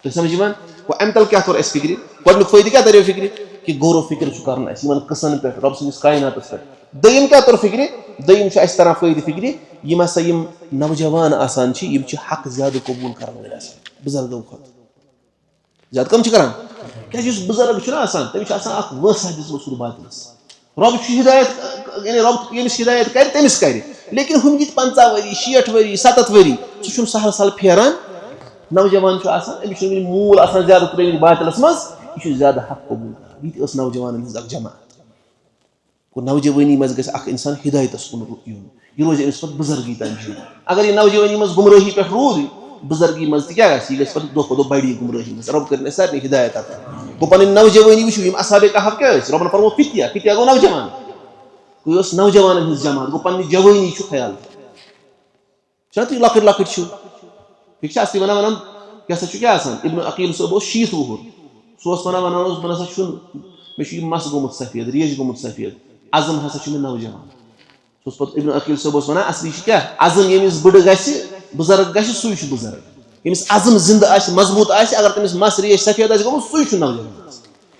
تۄہہِ سمجھ یِوان گوٚو امہِ تل کیٛاہ توٚر اَسہِ فِکرِ گۄڈٕنیُک فٲیدٕ کیٛاہ تریو فِکرِ کہِ غورو فِکر چھُ کرُن اَسہِ یِمن قٕصن پٮ۪ٹھ رۄب سٕنٛدِس کایناتس پٮ۪ٹھ دوٚیِم کیٛاہ توٚر فِکرِ دوٚیِم چھُ اَسہِ تران فٲیدٕ فِکرِ یِم ہسا یِم نوجوان آسان چھِ یِم چھِ حق زیادٕ قبوٗل کرن وٲلۍ آسان بُزرگو کھۄتہٕ زیادٕ کم چھِ کران کیٛازِ یُس بُزرگ چھُنہ آسان تٔمِس چھِ آسان اکھ وٲنٛسا دِژمٕژ سیوٚد باطلس رۄب چھُ ہِدایت یعنی رۄب ییٚمِس ہِدایت کرِ تٔمِس کرِ لیکن ہُم ییٚتہِ 50 ؤری 60 ؤری 70 ؤری سُہ چھُنہٕ سہل سہل پھیران نوجوان چھُ آسان أمِس چھُنہٕ وُنہِ موٗل آسان زیادٕ ترٲومٕتۍ باطلس منٛز یہِ چھُ زیادٕ حق قبوٗل کران یہِ تہِ ٲس نوجوانن ہٕنٛز اکھ جماعت گوٚو نوجوٲنی منٛز گژھِ اکھ اِنسان ہِدایتس کُن یُن یہِ روزِ أمِس پتہٕ بُزرگی تام جِیُن اگر یہِ نوجوٲنی منٛز گُمرٲہی پٮ۪ٹھ روٗد बुजुर्गी मज क्या यह दो बड़ी गुमराही मज रब कर सारे हिदायत अता गो पन नौजवानी वो असहाबे कहफ क्या रबन फरमो फितिया फितिया गो नौजवान गो नौजवान हज जमात गो पन जवानी ख्याल तुम लकट लकट ठीक है वन वन क्या क्या इब्न अकील सोब 70 वुहर सह वन वन बह ना मे मस गोमुत सफेद रेश गोमुत सफेद अजम हसा मे नौजवान सह पे इब्न अकील सोब वन असली क्या अजम यमिस बड़ बुजुर्ग ग सू बुजुर्ग यमिस अजम जिंद मजबूत अगर तमिस मस रेश सफेद गोमुत सू नौजवान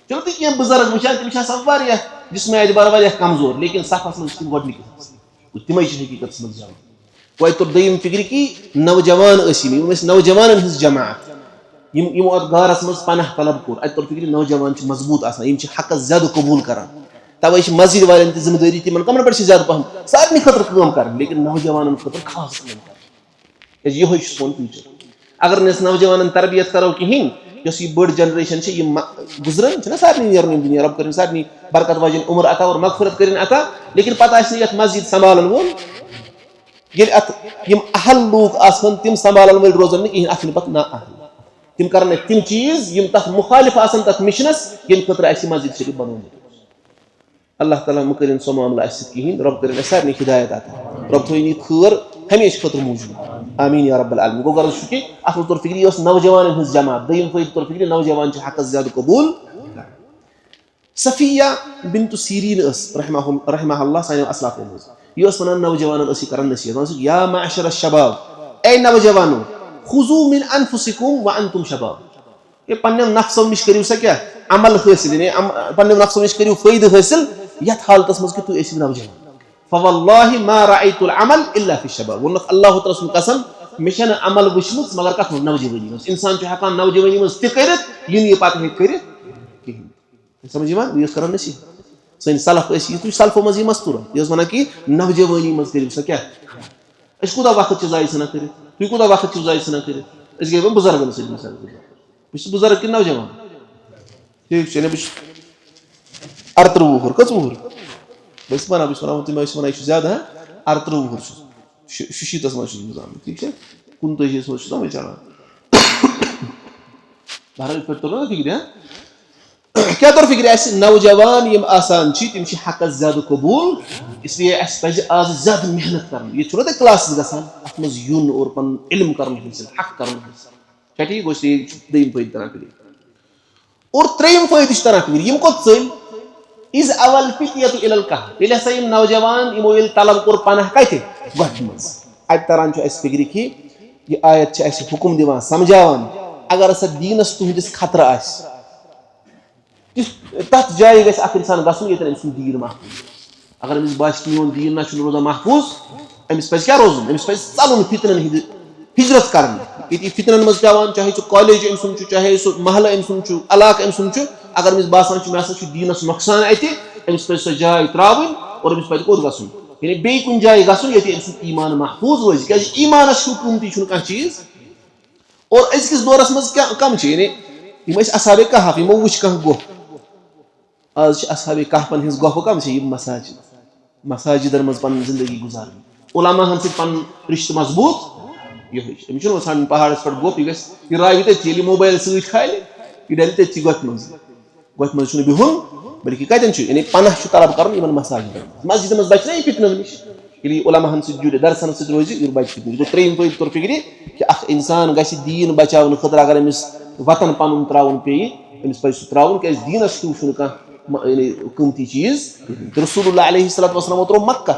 चलो तुम क्या बुजुर्ग वुचान तम जिस्म एतबार वाह कमजोर लेकिन सफस मज गोडनिक तम हकीकत मज जान वह तो दम फिक्र कि नौजवान नौजवान हज जमात यमो अत गारस मज पनाह तलब कोर अत तो फिक्र नौजवान मजबूत आसान हक ज्यादा कबूल करान तवे मस्जिद वाले जिम्मेदारी तिमन कमन पे ज्यादा पहम सारे खतर कर लेकिन नौजवान खतर खास कर ये सोन फ्यूचर अगर नौजवान तरबियत करो कहें यह बड़ जनरेशन गुजरान सारे नीर रब कर सारे बरकत वाजन उम्र अता और मगफरत कर अता लेकिन पता मस्जिद संभालन वोल अहल लूक तम संभालन वल रोजन कहें अथ पे ना अहल तम कर तम चीज तथ मुखालिफ तथ मिशनस ये खतर मस्जिद शरीफ बनोमुत अल्लाह ताला मुकरिन सो मामला कहें रब कर सारे हिदायत अता रब थो खैर हमेशा खतर मौजूद आमीन या रब्बल आलमीन गो गर्ज कि अत तौर फिक्र यह नौजवान हज जमात दम फायद तौर फिक्र नौजवान हक ज्यादा कबूल सफिया बिन्त सीरीन रहमहुल्लाह सानो असलाफो मज यह वन नौजवान कर नसीहत या माशर शबाब ए नौजवानो खुजू मिन अनफुसिकुम व अंतुम शबाब ये पन्ने नफ्सों निश करियो सा क्या अमल हासिल पन्ने नफ्सों निश करियो फायदा हासिल यथ हालतस मज कि तु एसिव नौजवान फवल्लाहि मा रअयतुल अमल इल्ला फि शबाब वो अल्लाह तआला सुन कसम मिशन अमल वुचमुत मगर कथ नौजवानी मज इंसान छ हकान नौजवानी मज ति करित ये पत हे करित कहीं समझ यहां ये कर नसीहत सन सलफ तु सलफो मज मस्तूर ये वन कि नौजवानी मज करियो सा क्या कूदा वक्त जाय सना कर तु कूदा वक्त जाय सना कर गए बुजुर्गन से मिसाल बस बुजुर्ग कि नौजवान ठीक है बस 38 वुहर कच वुहर बस वन तुम वन ज्यादा 38 वुहर शुशीतस मज ठीक है 29 मज तवे चलान बहरहाल पे तो ना फिक्र क्या तौर फिक्र नौजवान यम आसान तम हक ज्यादा कबूल इसलिए आज ज्यादा मेहनत कर ये क्लास गसान मज यून और पन इल्म कर हक कर क्या ठीक दम फायद तरह फिक्र और त्रेम फायद तरह फिक्र यम को चल इज अवल फितियतु इलल कह ये हसा नौजवान यमो तलब कोर पनाह कत गठ मज अत तरह फिक्र कि यह आयत हुकुम दिवान समझावान अगर हसा दीनस तुहदिस खतरा तथ जाय गख इंसान गन ये दीन महफूज अगर अमिस बास मोन दीन ना रोजान महफूज अमिस पे क्या रोजन अमिस पे चलन फितनन हिजरत कर ये फितनन मज पेवान चाहे कॉलेज अम सुन चाहे सह महल अम सुन इलाक अम सुन अगर अमिस बासान मे हसा दीनस नुकसान अत अमिस पे सह जाय त्रावन और अमिस पे कोत गन यानी बे कुन जाय गन ये ईमान महफूज रोज क्या ईमानस कीमती कह चीज और अजकिस दौरस मज कम यानी असहाबे कहफ यमो वुच कह गोह आज असहाबे कहफन हिज गोह कम मसाजिदन मज पन जिंदगी गुजार उलमाहन से पन रिश्त मजबूत ये सान पहाड़स पे गोप यह राय तथि मोबाइल सत खाल यह डल तथि गोथ मज बिहुन बल्कि कतन यानी पनाह तलब कर मसाजिद मस्जिद मज बच फितन नश ये उलमाहन सत जुड़े दरसन सत रोज यह बच फितन गो त्रेम फायद तौर फिक्र कि इंसान गि दीन बचाव खतर अगर अमिस वतन पन त्रावन पे अमिस पे सह त्रावन क्या दीनस तू कह कीमती चीज रसूलुल्लाह अलैहिस्सलातु वस्सलाम त्रो मक्का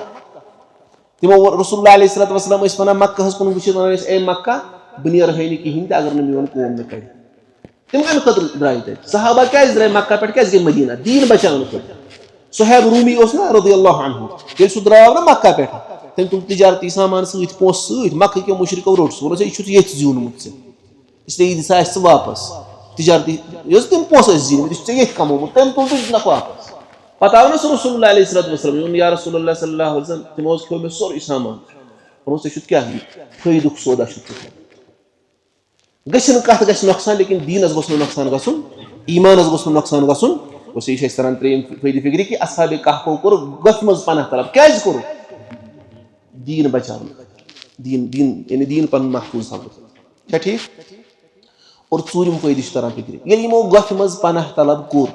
तमो रसूलुल्लाह अलैहिस्सलातु वस्सलाम वन मक्का कुन वुचित वन ए मक्का बह नीर है कहें अगर नो कौम मे कर तम कम खतर द्राय तक सहाबा क्या द्राय मक्का पे क्या गई मदीना दीन बचाने खतर सुहैब रूमी ना रदियल्लाहु अन्हु ये सह द्राव ना मक्का पे तम तुम तिजारती सामान सत पोस सत मक्का के मुशरिको रोट वो ये जीवनमुत इसलिए यह दिसा वापस तिजारती तम पोस जीनमत ये कमोमुत तम तुल तो वापस पता आव ना सह रसूलुल्लाह अलैहिस्सलातु वस्सलाम या रसूलुल्लाह सल्लल्लाहु अलैहि वसल्लम तमो खो मे सोर सामान क्या फायदुक सौदा गन कत ग नुकसान लेकिन दीनस गोस नुकसान गन ईमानस गोस नुकसान गन ये तरह त्रेम फायद फिक्र कि असहाबे कहफो कोर गथ मज पनाह तलब क्या कोर दीन बचाव दीन यानी दीन पन महफूज थो क्या ठीक और ूरिम फ़ायदे तरह फिक्र ये यमो गफ मज पनाह तलब कोर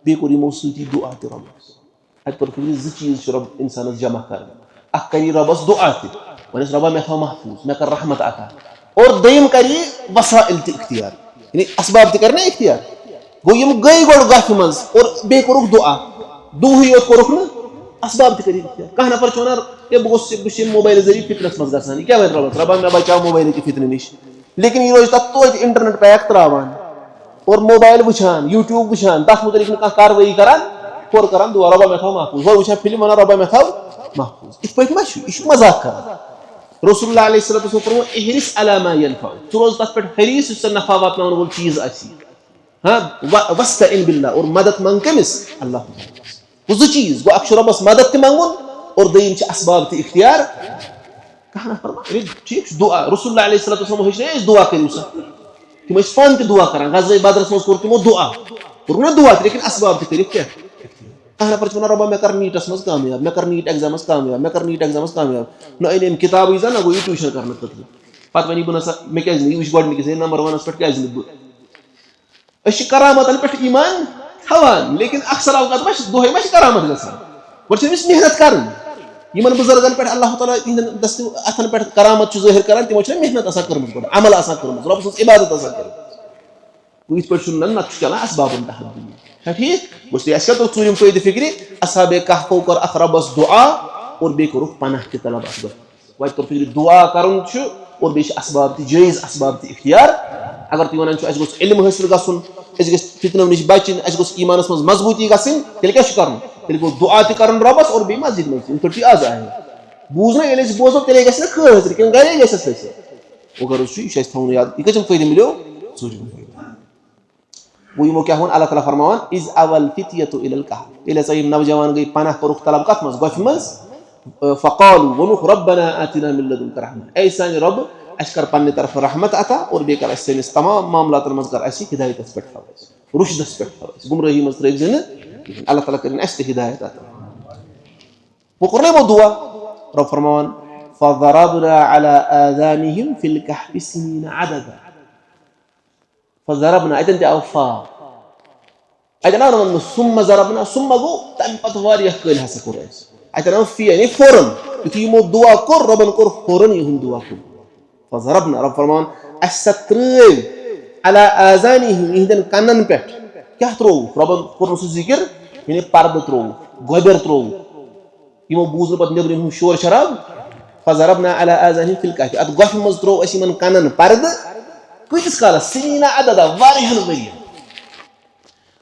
बे कोर यमो सती दुआ त रबस अत पर फिक्र ज चीज रब इंसानस जमा कर अख करी रबस दुआ त वनस रबा मे थो महफूज मे कर रहमत अता और दयम करी वसाइल त इख्तियार यानी असबाब त करना इख्तियार गो यम गई गोड़ गफ मज और बे कोरुख दुआ दुही योत कोरुख न असबाब त करी इख्तियार कह नफर छ वनार ये बस मोबाइल जरिए फितनस मज गसान क्या वन रबस रबा मे बचाओ मोबाइल की फितन निश लेकिन ये रोज तक तो इंटरनेट पैक त्रावान और मोबाइल वुचान यूट्यूब वुचान तथ मुतलिक कार्रवाई करान और करान दुआ रबा मे थो महफूज वो वुचान फिल्म वनान रबा मे थो महफूज इत पे मजाक कर रसूलुल्लाह अलैहि सल्लल्लाहु अलैहि वसल्लम फरमाया इहरिस अला मा यनफा तू रोज तथ पे हरीस उस नफा वातनावन वोल चीज आसी हां वस्तइन बिल्लाह और मदद मांग कमिस अल्लाह वो चीज वो अक्ष रबस मदद त मांगुन और दयिम छ असबाब त इख्तियार कहना फरमा ठीक दुआ रसूलुल्लाह अलैहि सल्लल्लाहु अलैहि वसल्लम हेच दुआ करियो सा तुम पान त दुआ करान गज़वे बदरस मज कोर तुमो दुआ कोर दुआ लेकिन असबाब त करियो क्या कहना पर वनान रबा मे कर नीटस मज कामयाब मे कर नीट एग्जामस कामयाब मे कर नीट एग्जामस कामयाब न अन किताब जा न गो ट्यूशन करने खतर पत वनी बह नसा मे क्या यह गोडनिकस नंबर 1 पे क्या बह करामतन पे ईमान थवान लेकिन अक्सर अवकात दोहे मा करामत गसान गो मेहनत कर इन बुजुर्गन पे अल्लाह ताला दस्त अथन पे करामत जाहिर करान तमो मेहनत कर अमल कर रब सज इबादत कर इत पे नत चलान असबाबन तहत ठीक बस क्या तो ूरिम फ़ायदे फिक्र असहाबे कहफो कर अख रबस दुआ और बे कोरुख पनाह त तलब असबाब वत कर फिक्र दुआ करन और बे असबाब त जायज असबाब त इख्तियार अगर तुम वन अस गोस इल्म हासिल गसन अस गस फितनों निश बचन अस गोस ईमानस मज मजबूती गसन तेल क्या कर तेल गो दुआ त कर रबस और बे मस्जिद में इन पे आज आए बूझ ना ये बोजो तेल गस ना खर लेकिन गरे गस अगर यह थोन याद यह कम फ़ायदे मिलो ूरिम फ़ायदे वो यमो क्या अल्लाह ताला फरमान इज अवल फितियतु इलल कहफ इले सही नौजवान गई पनाह कोरुख तलब कत मज गफ मज फकालू वनुख रब्बना आतिना मिन लदुनका रहमा ऐसा रब अस कर पन्ने तरफ रहमत अता और बेकर अस तमाम मामलात मज कर अस हिदायत पे थवस रुशदस पे थवस गुमराही मज त्रैक जन अल्लाह ताला करिन अस हिदायत अता वो करने वो दुआ रब फरमान फज़रबना अला आज़ानिहिम फिल कहफि सिनीन अददा फज़रबना अतन ते अफा अतन न सुम्मा ज़रबना सुम्मा गो तम पत वारिया कल हस कुरैस अतन फी यानी फौरन युति मो दुआ कर रबन कर फौरन यहुन दुआ कर फज़रबना रब फरमान असत्र अला आज़ानिहिम इहदन कनन पे क्या त्रो रबन कर सु जिक्र यानी पर्द त्रो गोबर त्रो यमो बूज पत नेबरिम शोर शराब फज़रबना अला आज़ानिहिम फिल कहफि अत गफ मज त्रो अस यमन कनन पर्द कतिस काल सिनीना अददा वारिहन वरी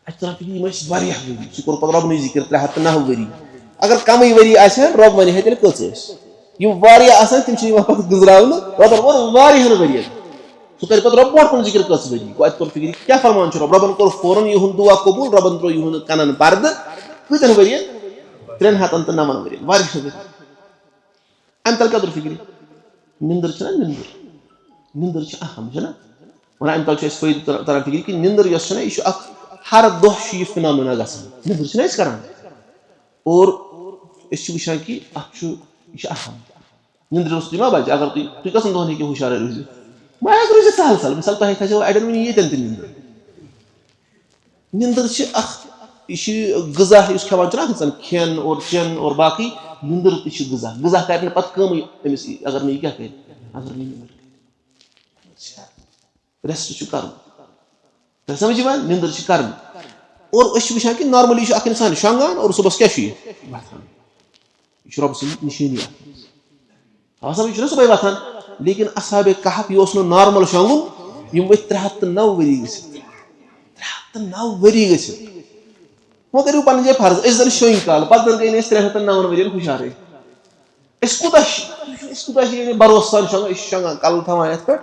अतना फिर वारिह वरी सु कर पत रब जिक्र 309 वरी अगर कम वरी आसन रब वन है तेल कस यम वारिया आसन तिम छ पत गुजरावन रब और वारिहन वरी सु कर पत रब बोट जिक्र कस वरी को अत पर फिर क्या फरमान छ रबन कर फौरन यहुन दुआ कबूल रबन त्रो यहुन कनन पर्द कतन वरी 309 वरी वारिह वरी अंतल का फिक्र निंदर छ निंदर छ अहम छ ना वना अम तल फ़ायदे तरह फिक्र कि निंदर यह हर दह फिनोमेना गसान निंदर करान और वुचान कि यह अहम निंदर तुम मा बच अगर तुम कसन दहन हे हुशार रोज मा रोज सहल सहल मिसाल तुम थो अड़न वन ये निंदर निंदर यह गज़ा खेवान इंसान खेन और चेन और बाकी निंदर गज़ा गज़ा कर पे अमिस अगर नहीं क्या कर अगर नहीं रेस्ट कर समझ निंदर कर और वुचान कि नॉर्मली इंसान शंगान और सुबह क्या रब सं निशानी समझ सुबह वथान लेकिन असहाबे कहफ यह नॉर्मल शंगुन यम वत 309 वरी 309 वरी वो करू पन जे फर्ज इस जन शोई काल पत जन गई 309 वरी हुशार कुत भरोसा शंगान कल थवान ये पे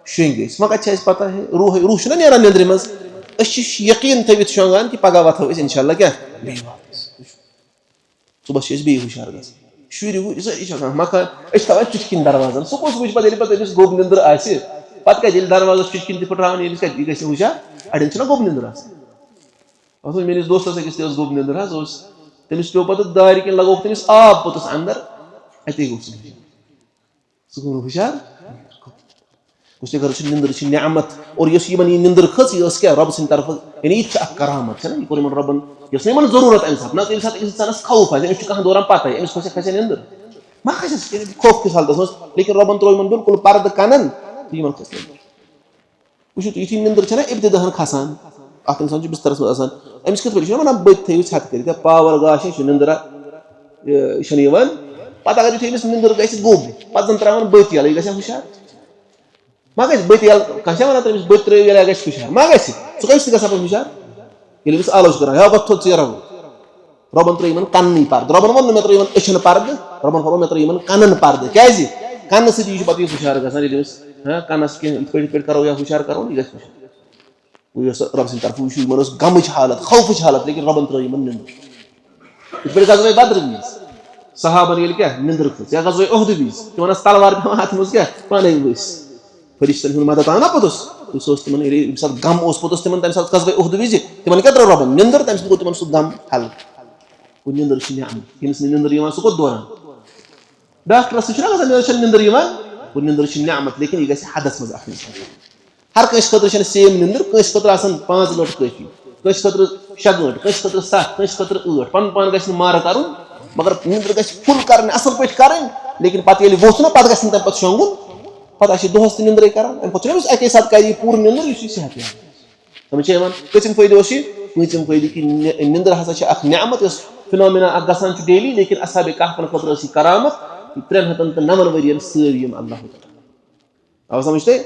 शेंगे मगर पता है रूह ना नीरान निंद्र मज यकीन थवित शोंगान कि पगह वथो इंशाल्लाह क्या सुबह बे हुशार ग शुर मकान थवान चुटकिन दरवाजन सह कुछ वुच पे गोब निंद्र पे क्या दरवाजा चुटकिन तरान गि हुशार अड़न गोब निंद्र मेस दोस्तस अकिस गोब निंद्र तमिस पे पे दार किन लगो तमिस आब पोतस अंदर अत गो सह हुशार उसने घर निंदर नेमत और निंदर खच यह रब सद तरफ यानी यह करामत यह कोर रबन यस जरूरत अमे सात ना इंसानस खौफ कह दौरान पता अमिस खसे निंदर मा खस खौफ किस हालत मज लेकिन रबन त्रो बिल्कुल पर्द कनन तो खस निंदर वो यु निंदर इब्तदाहन खसान अख इंसान बिस्तरस मज अमिस कत पे बत थो छत कर पावर गाश निंदरा यह पता अगर यु अमिस निंदर ग गोब पे जन त्रावान बत यल यह ग हुशार मा ग बत यल कह वन तमिस बत त्रो यल ग हुशार मा ग सह ग हुशार ये आलोच कर वत्थो रो रबन त्रो कन्न पर्द रबन वो मे त्रो अचन पर्द रबन फरमो मे त्रो कन्न पर्द क्या कन्न सह पे हुशार ग कन्नस पे करो या हुशार करो यह ग रब सद तरफ वो गम हालत खौफ हालत लेकिन रबन त्रो निंदर पे गजवे बद्र वीज सहाबन ये क्या निंदर खच या गजवे ओहद वीज तम तलवार पे हाथ मज क्या पान वस फरिश्तन मदद आना पोतस तम सात गम पोतस तम तम सात गजवे ओहद वीज तम क्या त्रो रबन निंदर तम गो तम सह गम हल वो निंदर यमिस निंदर सह गो दौरान डॉक्टरस सह निंदर वो निंदर नेमत लेकिन यह ग हदस मज हर कस खतर सेम निंदर कस खतर 5 गंट काफी कस खतर 6 गंट कस खतर 7 कस खतर 8 पन पान ग मार कर मगर निंदर ग फुल कर असल पे कर लेकिन पे वोथ ना पे ग पे शोंगुन पे दोहस निंदर कर अके साथ कर पूर निंदर यह सेहत तम कचन फायदे पचम फायदे कि निंदर हसा नेमत फिनोमिना गसान डेली लेकिन असहाबे कहफन खतर करामत 309 वरियन सरियम अल्लाह आव समझते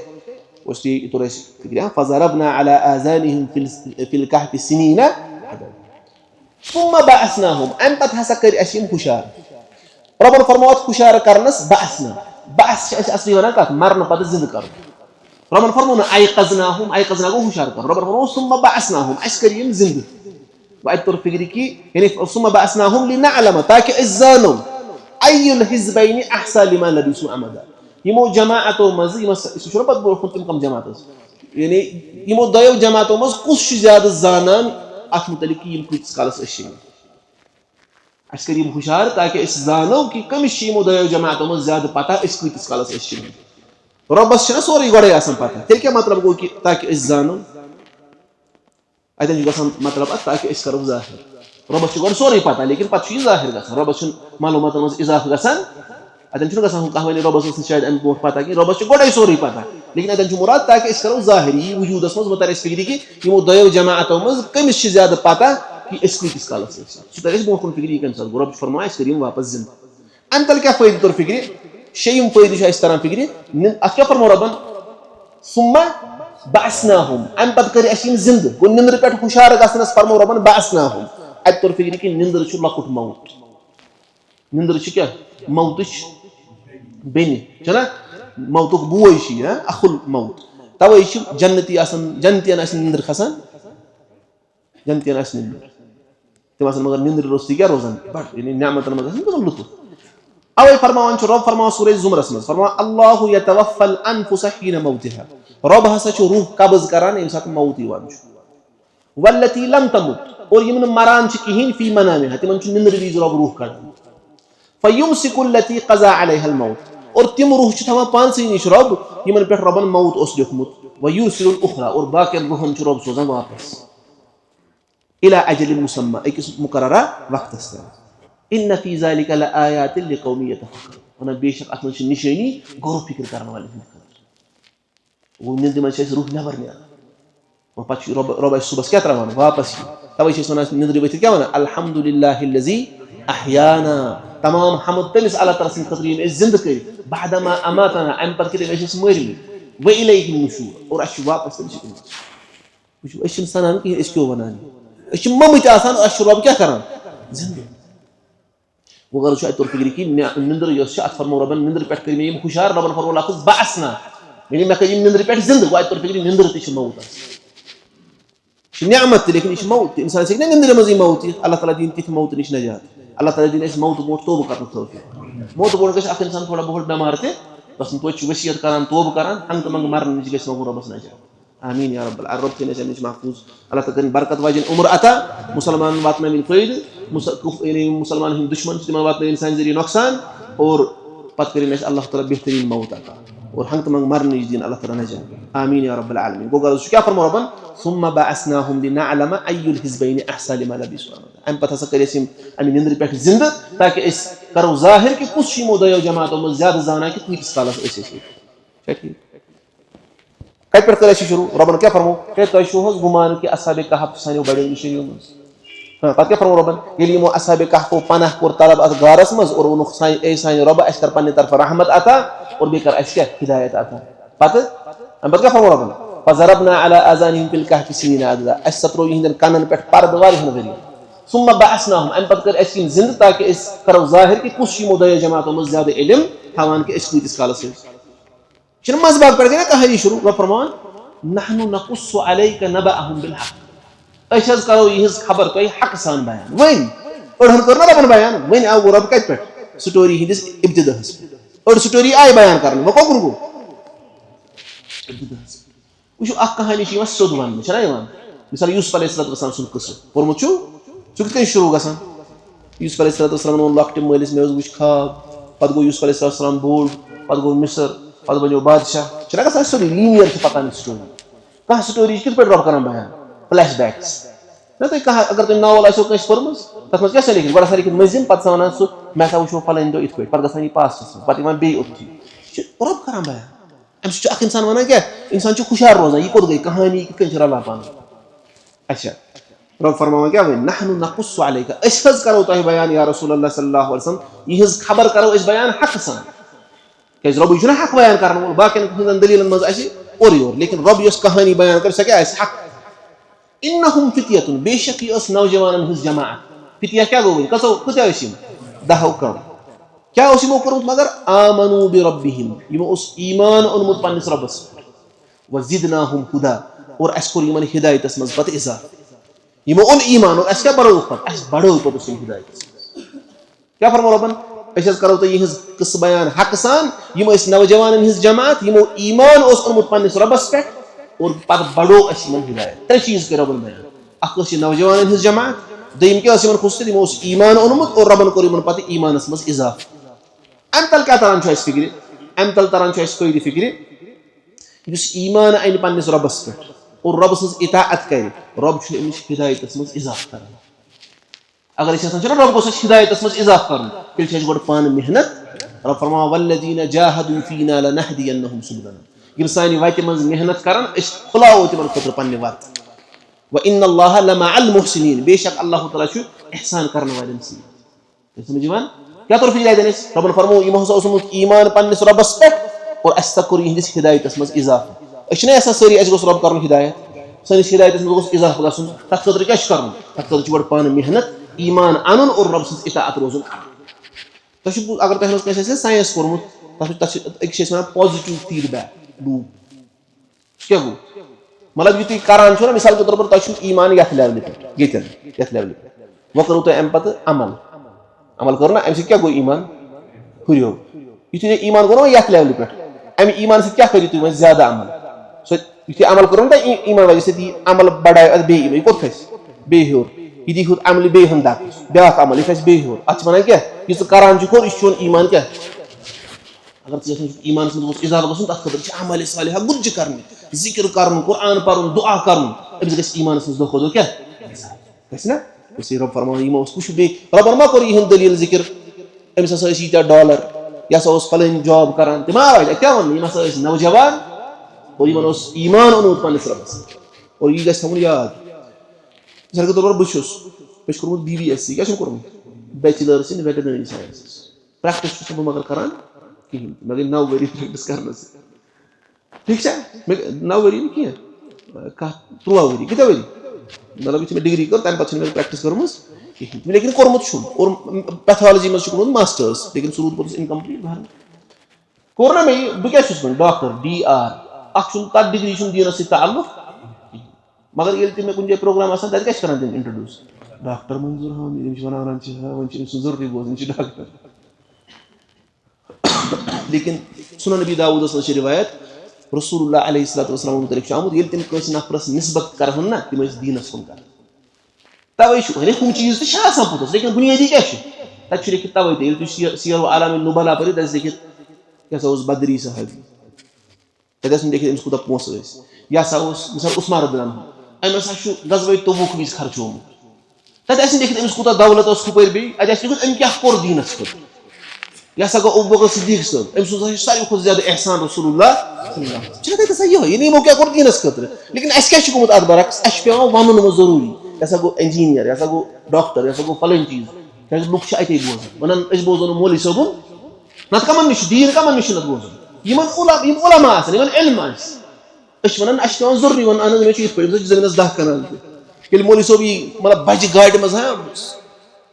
उसकी तोर फिक्र फज़रबना अला आज़ानिहिम फिल कहफि सिनीना सुम्मा बअसनाहुम अम पत हसा कर अशिम हुशार रबन फरमावत हुशार करनस बअसना बअस असली वन कत मरन पत जिंद कर रबन फरमावना अयक़ज़ना गो हुशार कर रबन फरमाव सुम्मा बअसनाहुम अस्करियम जिंद व तोर फिक्र की यानी सुम्मा बअसनाहुम लिनअलम ताकि इज़ानो अय्युल हिज़बैनि अहसा लिमा लबिसु अमदा यमो जमाअतो मज सह पे ब्रो तम कम जमात यानी यमो दो जमातो मज कुछ ज्यादा जानान अत मुतलिक यम कस कालस कर हुशार ताकि जानो कि कमिस यमो दो जमातो मज ज्यादा पता कस कालस रबस सोरे गोड़े पता तेल क्या मतलब गो कि ताकि जानो अतन ग मतलब ताकि करो जाहिर रबस गो सोरे पता लेकिन पे जाहिर ग रबस मालूमात मज इजाफ ग अतन कह वन रबस शायद अम ब्रो पता कि रबस गोड़े सोरे पता लेकिन अतन मुराद ताकि करो जाहिर यह वजूदस मज तर फिक्र कि यमो दो जमातो मज कमिस ज्यादा पता कि कस कालस सह तर ब्रो फिक्र यह कम रब फरमा कर वापस जिंद अम तल क्या फायदे तौर फिक्र शेयम फायदे तरह फिक्र अत क्या फरमो रबन सुम्मा बअसनाहुम अम पत कर जिंद गो निंदर पे हुशार गसनस फरमो रबन बअसनाहुम अत तौर फिक्र कि निंदर लकुट मौत निंदर क्या मौत बेन मौतुक बोय अखुल मौत तवे जन्नती जन्नतियन निंदर खसान जन्नतियन निंदर तम मगर निंदर रोज क्या रोजान बड़ नेमतन मज लुत्फ अवे फरमान रब फरमान सूरह जुमरस मज फरमा अल्लाहु यतवफ़ल अनफुस हीन मौतिहा रब हसा रूह कब्ज करान यम सात मौत यवान वल्लती लम तमुत और यम मरान कहीं फी मनामिहा तिमन निंदर वीज रब रूह कड़ान फयुमसिकुल्लती क़ज़ा अलैहल मौत और तिम रूह थवान पानसै निश रब यमन पे रबन मौत ओस लिखमुत व युरसिलुल उखरा और बाकियन रूहन रब सोजान वापस इला अजलिन मुसम्मा अकिस मुकर्ररा वक्तस इन्न फी ज़ालिका लआयातिन लिक़ौमिन यतफ़क्करून बेशक अत मज निशानी गौर फिक्र करने वाले वो निंद मज रूह नबर नीर पे रब सुबह क्या त्रावान वापस तवे निंद्र वथ क्या वन अल्हम्दुलिल्लाहिल्लज़ी अहयाना तमाम हमद तमिस अल्लाह ताला सद खतर जिंद कर बअदमा अमातना अम पे कर मरमि व इलैहि नुशूर और वापस तमिस सनान कहीं क्यों वनान ममुत रब क्या करान जिंद वगर तौर फिक्र कि निंदर अत फरमो रबन निंदर पे कर मे हुशार रबन फरमो लफ्ज़ बअसना यानी मे कर निंदर पे जिंद गो तौर फिक्र निंदर त मौत नेमत लेकिन यह मौत इंसान से निंदर मज मौत अल्लाह ताला दिन तिथ मौत निश नजात अल्लाह ताला दिन मौत ब्रोट तोब कर तौफीक मौत ब्रोट ग इंसान थोड़ा बहुत बेमार तस तो वसीयत करान तोब करान हंग मंग मरन नश ग रबस नजात आमीन या रब्बल रब थी नश महफूज अल्लाह ताला कर बरकत वाजिन उम्र अता मुसलमान वातन फायदे मुसलमान दुश्मन तिम वातन इंसान जरिए नुकसान और पत कर अल्लाह ताला बेहतरीन मौत अता। और हंग तमंग मरने दिन अल्लाह ताला नजा आमीन या रब्बल आलमीन गो गल क्या फरमा रबन सुम्मा बाअसनाहुम लिनअलम अय्युल हिज़बैन अहसा लिमा लबिसु अम पता स करे सिम अमि निंद्र पे जिंदा ताकि इस करो जाहिर कि कुछ यमो दयो जमातों में ज्यादा जाना कि कुछ साल ऐसे ठीक कत पे करे शुरू रबन क्या फरमो के तो शोहस गुमान कि असहाबे कहफ सानियो बड़े निशनियो हां पता क्या फरमो रबन ये मो असहाबे कहफ को पनाह को तलब अत गारस मज और उन साइन रब अस कर पन्ने तरफ रहमत अता और बेकर अस क्या हिदायत अता पता क्या फरमो रबन फजरबना अला आजानिहिम फिल कहफ सिनीना अददा अस सत्रो हिंदन कानन पे पर्द वार हन वरी सुम्मा बाअसनाहुम अन पत कर अस जिंदा ताकि इस करो जाहिर कि कुछ यमो दयो जमातों में ज्यादा इल्म हवान के इस काल से चल मजबाग पड़ गया कहानी शुरू रब फरमान नहनु नकुस्सु अलैका नबअहुम बिल हक अशज करो यह खबर तो हक सान बयान वन अड़हन करना रबन बयान वन आव रब कत पे स्टोरी हिंदिस इब्तिदाहस अड़ स्टोरी आय बयान करने वो कोकुन गो इब्तिदाहस वुशु अख कहानी छी सोद वन छना यवान मिसाल यूसुफ अलैहिस्सलाम सुन किस्सा परमु छु कत शुरू गसान यूसुफ अलैहिस्सलाम वन लक्ट मलिस में वुश खाब पद गो यूसुफ अलैहिस्सलाम बोल पद गो मिस्र पद बनो बादशाह चला का स्टोरी लीनियर से पता नहीं स्टोरी कहां स्टोरी किस पे ड्रॉप करना बयान फ्लैशबैक्स ना तो कहा अगर तुम नॉवल आसो कस परमस तत में कैसे लिखिन बड़ा सारी कि मजिम पत सवना सु मैं सा वशो फलन दो इत पे पर गसानी पास्ट पति में बे उठी ड्रॉप करना बयान हम सो इंसान वना क्या इंसान जो खुशहाल रोजा ये कोड गई कहानी कि कंचरा ला पाना अच्छा रब फरमावा क्या वे नहनु नकुस्सु अलैका अशहज करो तो बयान या रसूलुल्लाह सल्लल्लाहु अलैहि वसल्लम यह खबर करो इस बयान हक सन क्या रब यह हक बयान कर बाकी दलील मज और लेकिन रब यस कहानी बयान कर सके हक इन्नहुम फित्यतुन बेशक यस नौजवानन हिज जमाअत फितिया क्या गो कसो कते आसिम दहौ कम क्या ओसिमो करत मगर आमनु बि रब्बिहिम यमो उस ईमान उनमुत पन्निस रब्बस वजिदनाहुम हुदा और अस्कुर यमन हिदायत मज पत इजा यमो उन ईमान और अस क्या बड़ो पर अस बड़ो पर उस हिदायत क्या फरमा रबन अशज करो तो यह किस बयान हक सान यम नौजवान हिज जमात यमो ईमान ओमुत पन्निस रबस पे और पत बड़ो मन हिदायत त्रे चीज के रबन बयान अख नौजवान हिज जमात दम क्या खुश यमो ईमान ओनमुत और रबन कोर यमन पत ईमानस मज इजाफ अम तल क्या तरन फिक्र अम तल तरन कोई फिक्र युस ईमान अन पन्निस रबस पे और रब सज इताअत कर रब हिदायत मज इजाफ कर अगर रब गोस हिदायत मज इजाफ कर तेल गो पान मेहनत रब फरमा वल्लजीन जाहदू फीना लनहदियन्नहुम सुबुलना यम सानि वत मज मेहनत करन खुलाओ तिमन खतर पन्ने वत व इन्नल्लाह लमअल मुहसिनीन बेशक अल्लाह तआला छु ihsan करने वाले से समझिवान क्या तरफ हिदायत देने रब फरमो यम हस उसमुत ईमान पन्निस रबस पे और अस्तकुर यहदिस हिदायत मज इजाफ अशने ऐसा सरी अस गोस रब करन हिदायत सनिस हिदायत मज गोस इजाफ गसन तत खतर क्या करन तत खतर छु पान मेहनत ईमान अन और रब सज इताअत रोजन तो अगर तुम कैसे साइंस कोर्मुत एक पॉजिटिव फीडबैक लूप क्या गो मतलब यु करान ना मिसाल के तौर पर तुम ईमान ये लेवल पे लेवल पे वो करो तुम अम पे अमल अमल करो ना अम क्या गो ईमान हुरियो यु ईमान करो ये लेवल पे अम ईमान से क्या करो तुम ज्यादा अमल सो यु अमल करो ना ईमान वजह से अमल बढ़ाए बे यह कोत खस बे हूर यदि खुद अमल बे हंदा ब्या अमल यह बे हूर अत वन क्या यह करान कोर यह ईमान क्या अगर ईमान इजाफ गो तथ खतर अमल सालिहा गुज कर जिक्र कर कुरान पढ़ दुआ कर अमिस ग ईमान दो दो क्या ना रब फरमान यमो कुछ बे रबन मा कोर यह दलील जिक्र अमिस यीत्या डॉलर यह फलन जॉब करान तम आवाज क्या वन यम नौजवान और यमन ईमान ओनमुत पन्निस रबस और यह गो याद मिसाल के तौर पर बहुस कोर्मुत BVSC क्या कोर्मुत bachelors in veterinary sciences practice मगर करान कहीं मे गई 9 वरी प्रैक्टिस करने ठीक है 9 वरी क्या 13 वरी कितना वरी मतलब मैं डिग्री कर तम पे प्रैक्टिस कर्मस कहीं लेकिन कोर्मुत और पैथोलॉजी में कोर्मुत मास्टर्स लेकिन शुरू पर इनकम्प्लीट भर कोर ना मैं बह क्या डॉक्टर DR अख तथ डिग्री दीनस ताल्लुक मगर ये मे कुछ प्रोग्राम तक क्या कर इंट्रोड्यूस डॉक्टर मंजूर वन वन जरूरी बोजन डॉक्टर लेकिन सुनन नबी दाऊद रिवायत रसूलुल्लाह अलैहिस्सलातु वस्सलाम मुतलिक आमुद ये तम कस नफरस निस्बत करहन ना तम दीनस कुन कर तवे हम चीज तो पुतस लेकिन बुनियादी क्या तक लिखित तवे सीर आलाम नुबला पर लिखित क्या बदरी साहबी تتس من أمس كوتا بونسوس يا ساوس مثال عثمان رضي الله عنه أي مثلا شو غزوة تبوك بيز خرجوم تتس من أمس كوتا دولة أسكوبير بي أجلس يقول أنك يحكور دينك يا ساقو أبو بكر الصديق سن أمس كوتا ساري يخذ زيادة إحسان رسول الله شهادة تسيّه يعني مو كأقول دينك كتر لكن أسكاش كومت أدبرك أشبهه وانو نمو ضروري يا ساقو إنجينير يا ساقو دكتور يا ساقو فلنتيز يا ساقو لوك شيء تيبوزن ونن إيش بوزن مولي سبون نات كمان مش دين كمان مش نتبوزن يمن علماء أصلا يمن علم أصلا إيش ونن أشبهه ضروري ون أنا نمشي في بيرز جزء من الزده كنال كل مولي سبي ملا باجي غايد مزها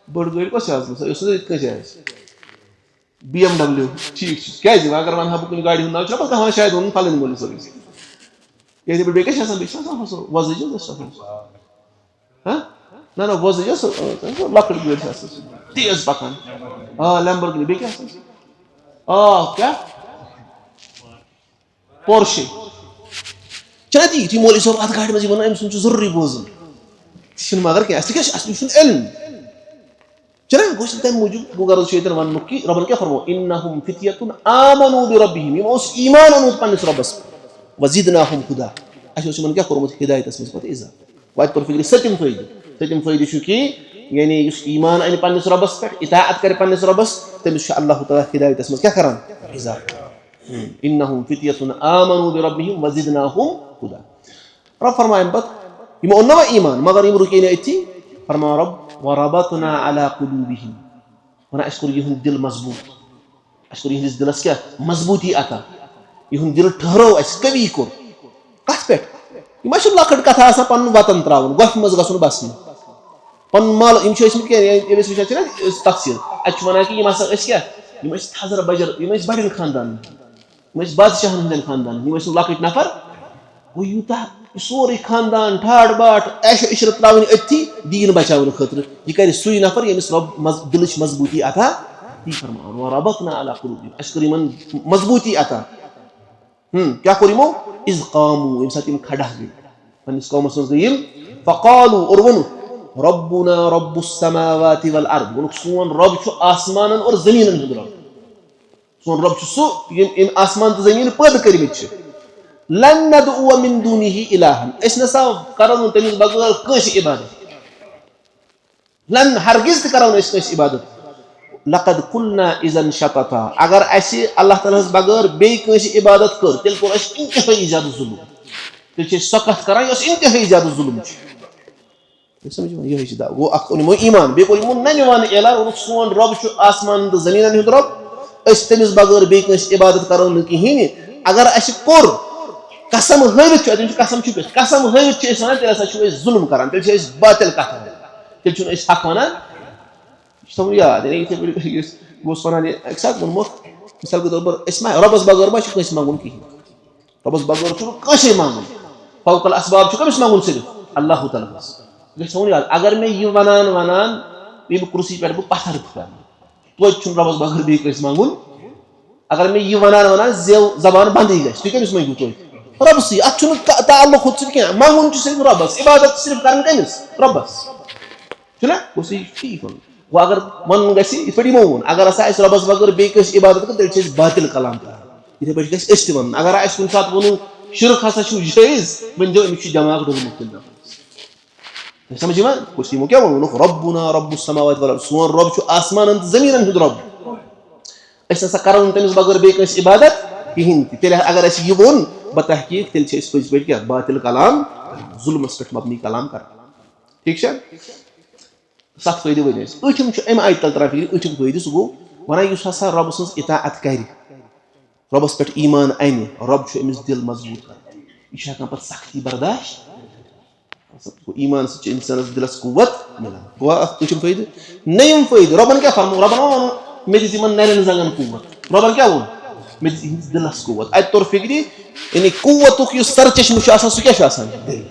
برد غايد كوش أصلا يسوي كوش أصلا BMW ठीक क्या है अगर मान हम कोई गाड़ी होना चाहिए पर कहाँ शायद उन फालन बोले सर्विस ये तो बेटे कैसे ऐसा बिस्वा साफ हो वाज़ जो दस साफ हाँ ना ना वाज़ जो लाकड़ की वजह से तेज़ पकान लैम्बोर्गिनी बेटे ऐसा क्या पोर्शे चलाती थी मोली सब आध गाड़ी में जीवन में सुन ज़रूरी बोझ शिन मगर क्या ऐसे क्या असली शिन इल्म चला गोश्त तय मौजूद बुगार शेतर वन मुक्की रबन क्या फरमाओ इन्नहुम फित्यतुन आमनु बिरब्बिहिम ये उस ईमान अनु पन्निस रब्बस वज़िदनाहुम खुदा ऐसे उस मन क्या फरमाओ हिदायत इसमें पता इज़ा वाइट पर फिक्री सत्यम फ़ायदे शु की यानी उस ईमान अनु पन्निस रब्बस पर इताअत करे पन्निस रब्बस तब अल्लाह ताला हिदायत इसमें क्या करन इज़ा इन्नहुम फित्यतुन आमनु बिरब्बिहिम वज़िदनाहुम खुदा रब फरमाए बत ये उन्नमा ईमान मगर ये रुकी ने इतनी फरमा रब وربطنا على قلوبهم وانا اشكر يهون دل مضبوط اشكر يهون دل اسكا مضبوطي اتا يهون دل ٹھہرو اس کبھی کو کت پٹ ما شاء الله کڑ کتھا اسا پن وطن تراون گف مز گسن بسن پن مال یم چھ اسمت کہ اس وچ چھ تفسیر اچ ونا کہ یم اسا اس کیا یم اس حضر بجر یم اس بڑن خاندان یم اس بادشاہن ہندن خاندان یم اس لکٹ نفر وہ یوتا سوري خاندان ٹھاڑ باٹ ایش عشرت تراون اتھی دین بچاون خاطر یہ کر سوی نفر یمس رب دلش مضبوطی عطا تی فرمان وربطنا على قلوبهم اشکر من مضبوطی عطا کیا کریمو اذ قاموا یمساتم کھڑا گئے پنس قوم سن گئے فقالوا ارون ربنا رب السماوات والارض ونسون رب چھ آسمان اور زمین ہند رب سون رب چھ سو یم آسمان تو زمین پد کرمت چھ لن ندعو من دونه إلها إسنا كرون تميز بغير كش عبادة لن هرگز كرون إسنا عبادة لقد قلنا إذا شططا أگر أسي الله تعالى بغير بي كش عبادة كر تلك أش انتهى إيجاد الظلم تلك سقط كران يس انتهى إيجاد الظلم سمجھ میں یہ ہے دا وہ اخ مو ایمان بے کوئی من نہیں وان اعلان اور سون رب شو آسمان تو زمین ہند رب اس تميز بغير بي كش عبادت کرون کہین اگر اس کور قسم ہٲوِتھ چھُ اَتٮ۪ن چھُ قسم چھُپِتھ قسم ہٲوِتھ چھِ أسۍ وَنان تیٚلہِ ہسا چھُ أسۍ ظُلم کران تیٚلہِ چھِ أسۍ باطل کتھ وَنان تیٚلہِ چھُنہٕ أسۍ حق وَنان یہِ چھُ تھاوُن یاد یعنی یِتھٕے پٲٹھۍ بہٕ اوسُس وَنان یہِ اَکہِ ساتہٕ ووٚنمُت مِثال کے طور پر أسۍ ما رۄبس بغٲر ما چھُ کٲنٛسہِ منٛگُن کِہیٖنۍ رۄبس بغٲر چھُنہٕ کٲنٛسے منٛگُن فوق الاسباب چھُ کٔمِس منٛگُن صرف اللہ تعالیٰ ہس گژھِ تھاوُن یاد اگر مےٚ یہِ وَنان بیٚیہِ بہٕ کُرسی پٮ۪ٹھ بہٕ پتھر بہٕ کرٕ توتہِ چھُنہٕ رۄبس بغٲر بیٚیہِ کٲنٛسہِ منٛگُن اگر مےٚ یہِ وَنان زٮ۪و زبان بنٛدٕے گژھِ تُہۍ کٔمِس منٛگِو توتہِ رب سی اتھ چھُنہٕ تعلق ہُتھ سۭتۍ کینٛہہ منٛگُن چھُ صرف رۄبس عبادت صرف کرٕنۍ کٔمِس رۄبس چھُنا گوٚو یہِ چھُ ٹھیٖک وَنُن وۄنۍ اگر وَنُن گژھِ یِتھ پٲٹھۍ یِمو ووٚن اگر ہسا اَسہِ رۄبس بغٲر بیٚیہِ کٲنٛسہِ عبادت کرو تیٚلہِ چھِ أسۍ باطل کلام کران یِتھٕے پٲٹھۍ گژھِ أسۍ تہِ وَنُن اگر اَسہِ کُنہِ ساتہٕ ووٚنوٕ شرک ہسا چھُ جٲیِز ؤنۍ زیو أمِس چھُ دٮ۪ماغ ڈوٚلمُت تیٚلہِ نفرس سمجھ یِوان گوٚو یِمو کیٛاہ ووٚنُکھ ربنا رب السماوات والارض سون رب چھُ آسمانن تہٕ زٔمیٖنن ہُنٛد رب أسۍ نسا کرو نہٕ تٔمِس بغٲر بیٚیہِ کٲنٛسہِ عبادت کِہیٖنۍ تہِ تیٚلہِ اگر اَسہِ یہِ ووٚن بتحقیق تیٚلہِ چھِ أسۍ پٔزۍ پٲٹھۍ کیٛاہ باطل کلام ظُلمس پٮ۪ٹھ مبنی کلام کران ٹھیٖک چھا سَتھ فٲیدٕ ؤنۍ اَسہِ ٲٹھِم چھُ اَمہِ آیہِ تل تران فِکرِ ٲٹھِم فٲیدٕ سُہ گوٚو وَنان یُس ہسا رۄبہٕ سٕنٛز اطاعت کرِ رۄبس پٮ۪ٹھ ایٖمان اَنہِ رۄب چھُ أمِس دِل مضبوٗط کران یہِ چھُ ہٮ۪کان پتہٕ سختی برداشت ایٖمان سۭتۍ چھُ اِنسانس دِلس قوت مِلان گوٚو اکھ ٲٹھِم فٲیدٕ نٔیِم فٲیدٕ رۄبن کیٛاہ فرمو رۄبن ما ووٚن مےٚ دِژ یِمن نرٮ۪ن زنٛگن قوت رۄبن کیٛاہ ووٚن مےٚ دِژ یِہنٛدِس دِلس قوت اَتہِ توٚر فِکرِ یعنی قوتُک یُس سرچشمہٕ چھُ آسان سُہ کیٛاہ چھُ آسان دِل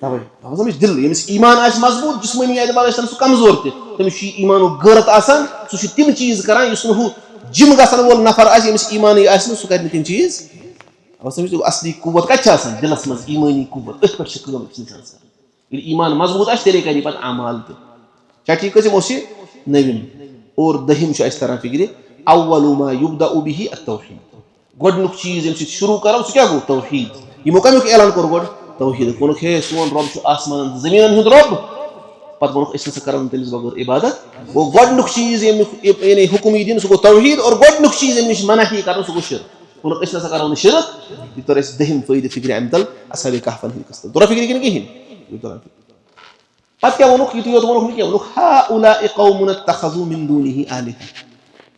تَوے سمجھ دِل ییٚمِس ایٖمان آسہِ مضبوٗط جسمٲنی اعتبار ٲسۍ تن سُہ کمزور تہِ تٔمِس چھُ یہِ ایٖمانُک غٲرت آسان سُہ چھُ تِم چیٖز کران یُس نہٕ ہُہ جِم گژھن وول نفر آسہِ ییٚمِس ایٖمانٕے آسہِ نہٕ سُہ کرِ نہٕ تِم چیٖز سمجھ اصلی قوت کتہِ چھِ آسان دِلس منٛز ایٖمٲنی قوت أتھۍ پٮ۪ٹھ چھِ کٲم أکِس اِنسانس کران ییٚلہِ ایٖمان مضبوٗط آسہِ تیٚلے کرِ یہِ پتہٕ اعمال تہِ چھا ٹھیٖک حظ یِم اوس یہِ نٔوِم اور دٔہِم چھُ اَسہِ تران فِکرِ اول ما یُبدأ بِہِ التوحیٖد गोडनुक चीज यम शुरू करो सह क्या गो तौहीद यमो कमुक ऐलान कोर गोड तौहीद वोनुक हे सोन रब आसमान जमीन हुंद रब पत वोनुक अस करन तमिस बगैर इबादत वो गोडनुक चीज यानी हुक्म दिन सह गो तौहीद और गोडनुक चीज यम निश मना कर सह गो शिरक वोनुक अस करो शिरक यह तर दहिम फायदे फिक्र अम तल असहाबे कहफन हंद कस तल फिक्र कि कहें पत क्या वोनुक युत योत वोनुक क्या वोनुक हाउलाए कौमुन इत्तखज़ू मिन दूनिही आलिहा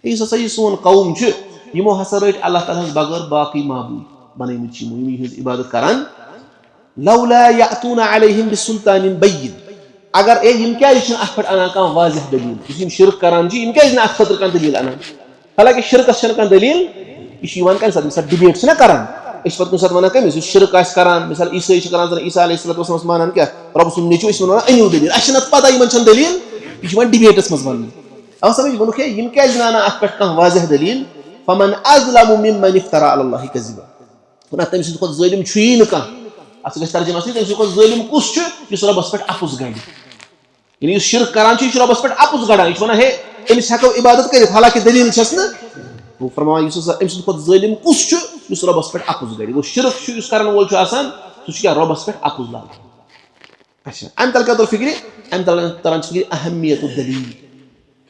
यह हसा यह सोन कौम यमो हसा रट अल्लाह ताला बगैर बाकी माबूद बनमत यम इबादत करान लौला यातूना अलैहिम बिसुल्तानिन बय्यिन अगर यम क्या अत पे अना कह वाज़ह दलील यम शिरक करान यम क्या अत खतर कह दलील अना हालांकि शिरकस कह दलील यह कम सात डिबेट ना करान पे कुछ वन कमिस शिरक करान मिसाल ईसाई करान ईसा अलैहिस्सलाम मानान क्या रब सुन नीचू वन अनिव दलील अत पता इन दलील यह डिबेटस मज वन अब समझ वोनुक यम क्या नाना अत पे कह वाज़ह दलील फमन अज़लमु मिम्मन इफ्तरा अलल्लाहि कज़िबा तमिस खुद ज़ालिम छुई न कह अत तर्जुमा तमिस खुद ज़ालिम कुस रबस पे अपुज गड़ यानी शिरक करान रबस पे अपुज गड़ान यह वन हे अमिस हेको इबादत कर हालांकि दलील छस न वो फरमान अमिस खुद ज़ालिम कुस रबस पे अपुज गड़ गो शिरक करन वोल सह क्या रबस पे अपुज लाग अच्छा अम तल क्या फिक्र अम तल तरन फिक्र अहमियत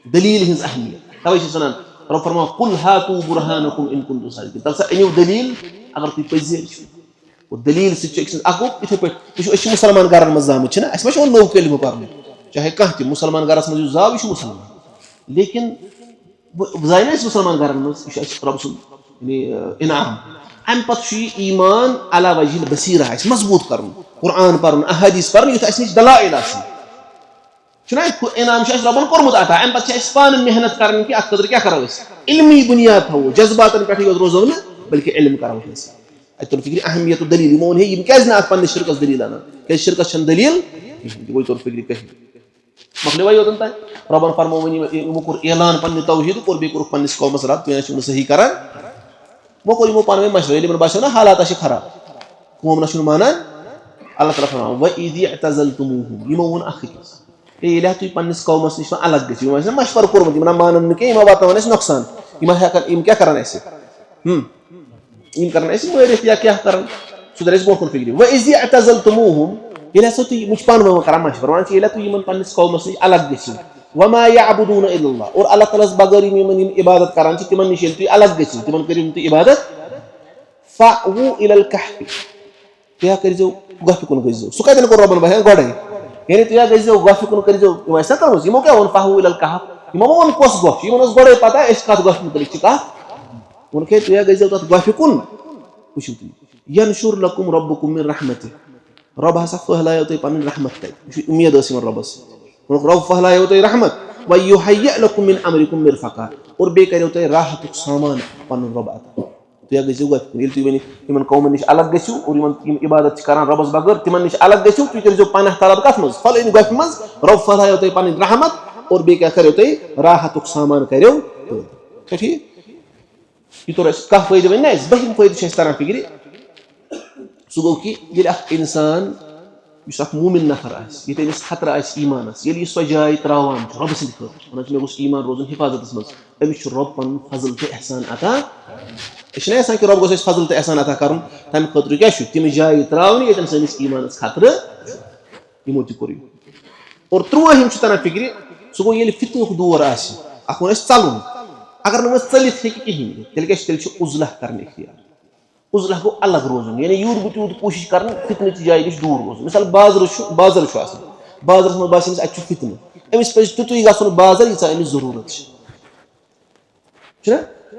दलील हज अहमियत तवे वन रब फरमान कुल हातू बुरहानकुम इन कुंतुम सादिकीन तल सा अनिव दलील अगर तुम पजिर वो दलील सको इथे पे मुसलमान घर मज जामुत ना अस मा नौ कलिमा पर्न चाहे कह मुसलमान घरस मज जाव यह मुसलमान लेकिन जाय ना मुसलमान घर मज रब सुन इनाम अम पे ईमान अला वजह बसीरा मजबूत कर कुरान पर्न अहादीस पर्न युथ अस नश दलाइल इनाम रबन कोर्मुत अता अम पे पान मेहनत कर कि अत क्या करो इल्मी बुनियाद थो जज्बातन पे रोजो न बल्कि इल्म करो अत तुल फिक्र अहमियत दलील यमो वन यम क्या पे शिरकस दलील अना क्या शिरकस दलील वो तुल फिक्र कह मकल वही योतन तक रबन फरमो वो कोर ऐलान पे तौहीद और बे कोर पन्निस कौमस रब तुम सही करान वो कोर यमो पान मशवरे बासो ना हालात खराब कौम ना मानान अल्लाह ताला फरमान व इज़ इअ्तज़लतुमूहुम यमो वन अखिस ये तुम पन्निस कौमस नश अलग गो मशवर कोर्मुत मानन कह वातान नुकसान यम क्या करान यम करान मारित या क्या करान सह दर ब्रोह फिक्र व इज़ इअ्तज़लतुमूहुम ये हसा तुम पान वन करान मशवर वन ये तुम पन्निस कौमस नश अलग गो वमा यअबुदून इल्लल्लाह और अल्लाह ताला बगैर यम इबादत करान तिमन नश तुम अलग गो तिमन करियो तुम इबादत फ़अवू इलल कहफ़ क्या करो गफ कुन गो सह कतन कोर रबन बयान गोड़े यानी तुम गो गफ कुन करो कर यमो क्या वो फ़अवू इलल कहफ़ यमो वन कस गफ यमन गोड़े पता कत गफ मुतलिक कह वोन तुम गो तथ गफ कुन वो यनशुर लकुम रब्बुकुम मिन रहमतिह रब हसा फहलायो तुम पन रहमत तक उम्मीद रबस रब फहलायो तुम रहमत व युहय्य लकुम मिन अमरिकुम मिरफक़ा और बे करो तुम राहत सामान पन रब अता तुम गो गफ कुन तुम इन कौमन नश अलग गो और इबादत करान रबस बगैर तिमन नश अलग गो तुम करो पन तलब कत मज फल इन गफ मज रब फहलायो तुम पन रहमत और बे क्या करो तुम राहत सामान करो ठीक यह तोर कह फायदे वन ना बहिम फायदे तरह फिक्र सह गो कि इंसान मोमिन नफर आमिस खतर ईमानस सो जाय त्रावान रब सद खर मे गोस ईमान रोजन हिफाजत मज अमिस रब पन फजल तो एहसान अता यह कि रब गोस फजल तो एहसान अता कर तम खतर क्या तम जाय त्रावन ये सैनिस ईमानस खतर यमो तोर और त्रुहम तरह फिक्र सह गो ये फितनुक दौर अख वो चलन अगर न चलित हे कहें तेल क्या उजला कर इख्तियार उजला गो अलग रोजन यानी यूत बूत यूत कोशिश कर फितन जाय नश दूर रोज मिसाल बाजार बाजारस मज बास अत फितन अमिस पे तुतुई गन बाजार यीचा अमिस जरूरत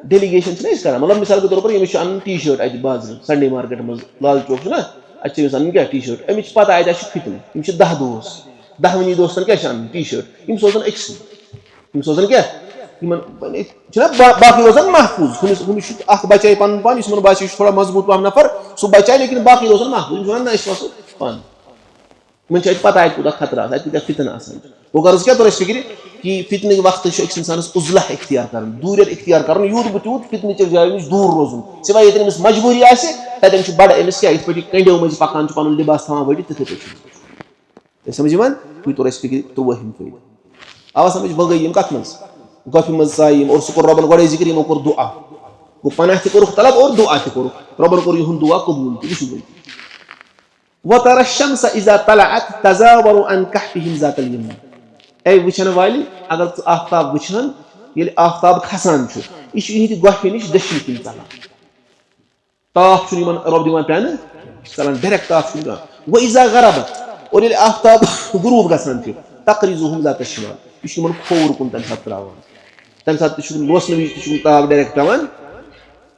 डेलीगेशन कर मतलब मिसाल के तौर पर अमिस अन टी शर्ट अत बाजार संडे मार्केट मज लाल चौक ना अमिस अन क्या टी शर्ट अमिस पता अत फितन 10 दोस्त 10 वनी दोस्तन क्या अन टी शर्ट सोजन अक्स सोजन क्या बाकी रोजान महफूज बचाए पन पान बासी थोड़ा मजबूत पहम नफर सह बचाए लेकिन बाकी रोजान महफूज ना पान इन पता कूत खतर कूत फितन वो गर्ज क्या तुम फिक्र कि फितन वक्त इंसान उजला इख्तियार कर दूर इख्तियार कर यूत बूत यूत फितन जाय नश दूर रोजन सिवाय ये मजबूरी आतन बड़ अमिस क्या पे कंडियों मज पकान पन लिबास थवान वटित तिथे पे समझ तुम तोर फिक्र 3 फायदे आवा समझ वो गई कत मज गफ मज और सह कोर रबन गोड़े जिक्र यमो कोर दुआ गो पनाह तह कोरुख तलब और दुआ तह कोरुख रबन कोर युहुंद दुआ कबूल तह वतरा शम्स इज़ा तलअत तज़ावरु अन कहफिहिम ज़ातल यमीन ए वुचन वाली अगर तू आफ्ताब वुचन ये आफ्ताब खसान छु इश इहंद गोफि निश दशिन किन चलान ताफ छु यमन रब दिवान प्यान चलान डायरेक्ट ताफ छु व इज़ा गरबत और ये आफ्ताब गुरूब गसान छु तकरिजुहुम ज़ात शिमाल इश यमन खोर कुन तन साथ त्रावन तन साथ छु लोसन वी छु ताब डायरेक्ट त्रावन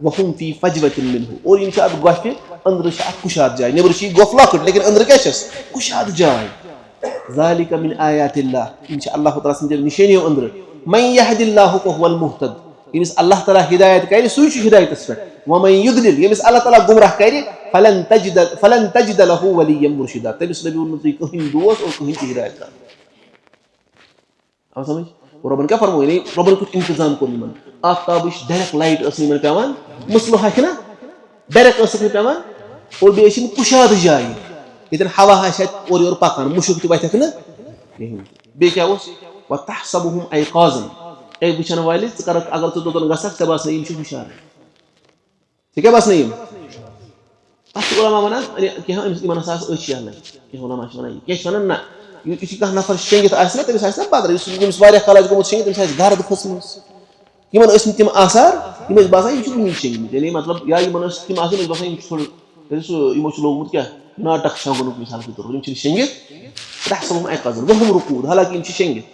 वहुम फी फजवतिन मिनहु और इन शाद गोफि अंदर छ कुशाद जाय नेबर छ गोफ लकट लेकिन अंदर क्या छ कुशाद जाय ज़ालिका मिन आयातिल्लाह इन अल्लाह तआला संजल निशानियों अंदर मन यहदिल्लाहु फहुवल मुहतद यमिस अल्लाह तआला हिदायत करे सुई छ हिदायत पर व मन युदलिल यमिस अल्लाह तआला गुमराह करे फलन तजिद लहु वलिय्यम मुर्शिदा तबिस नबी उन्नति कहीं दोस्त और कहीं हिदायत कर अब समझ और रबन क्या फरमाए नहीं रबन कुछ इंतजाम को निमन आफ्ताब डायरेक्ट लाइट असली में पेवान मसलो है ना डायरेक्ट असली पेवान और बेशिन कुशाद जाय इधर हवा है शायद और पाकान मुशुक तो बैठक ना यही बे क्या वो व तहसबुहुम अयकाज़न ए बिछन वाले कर अगर तो दोन गसक तबास नहीं इम हुशार ठीक है बस नहीं अस उलमा वनान कि हम ईमान सास अशिया न कि उलमा वनान कि वनान ना यु कह नफर शेंगित आसना तमिस आसना बदर यस वारिया कालाज गोमुत शेंगित तमिस आस गर्द खसमस यमन ٲسۍ تِم आसार यम ٲسۍ باسان یِم چھِ وٕنی شیٚنگمٕتۍ यानी मतलब या यमन ٲسۍ تِم آسان ٲسۍ باسان یِم چھِ تھوڑا یمو چھُ لوگمُت کیٛاہ ناٹک شۄنٛگنُک مِثال کے طور پر یِم چھِنہٕ شیٚنگِتھ تحسبهم أيقاظا وهم رقود حالانکہِ یِم چھِ شیٚنگِتھ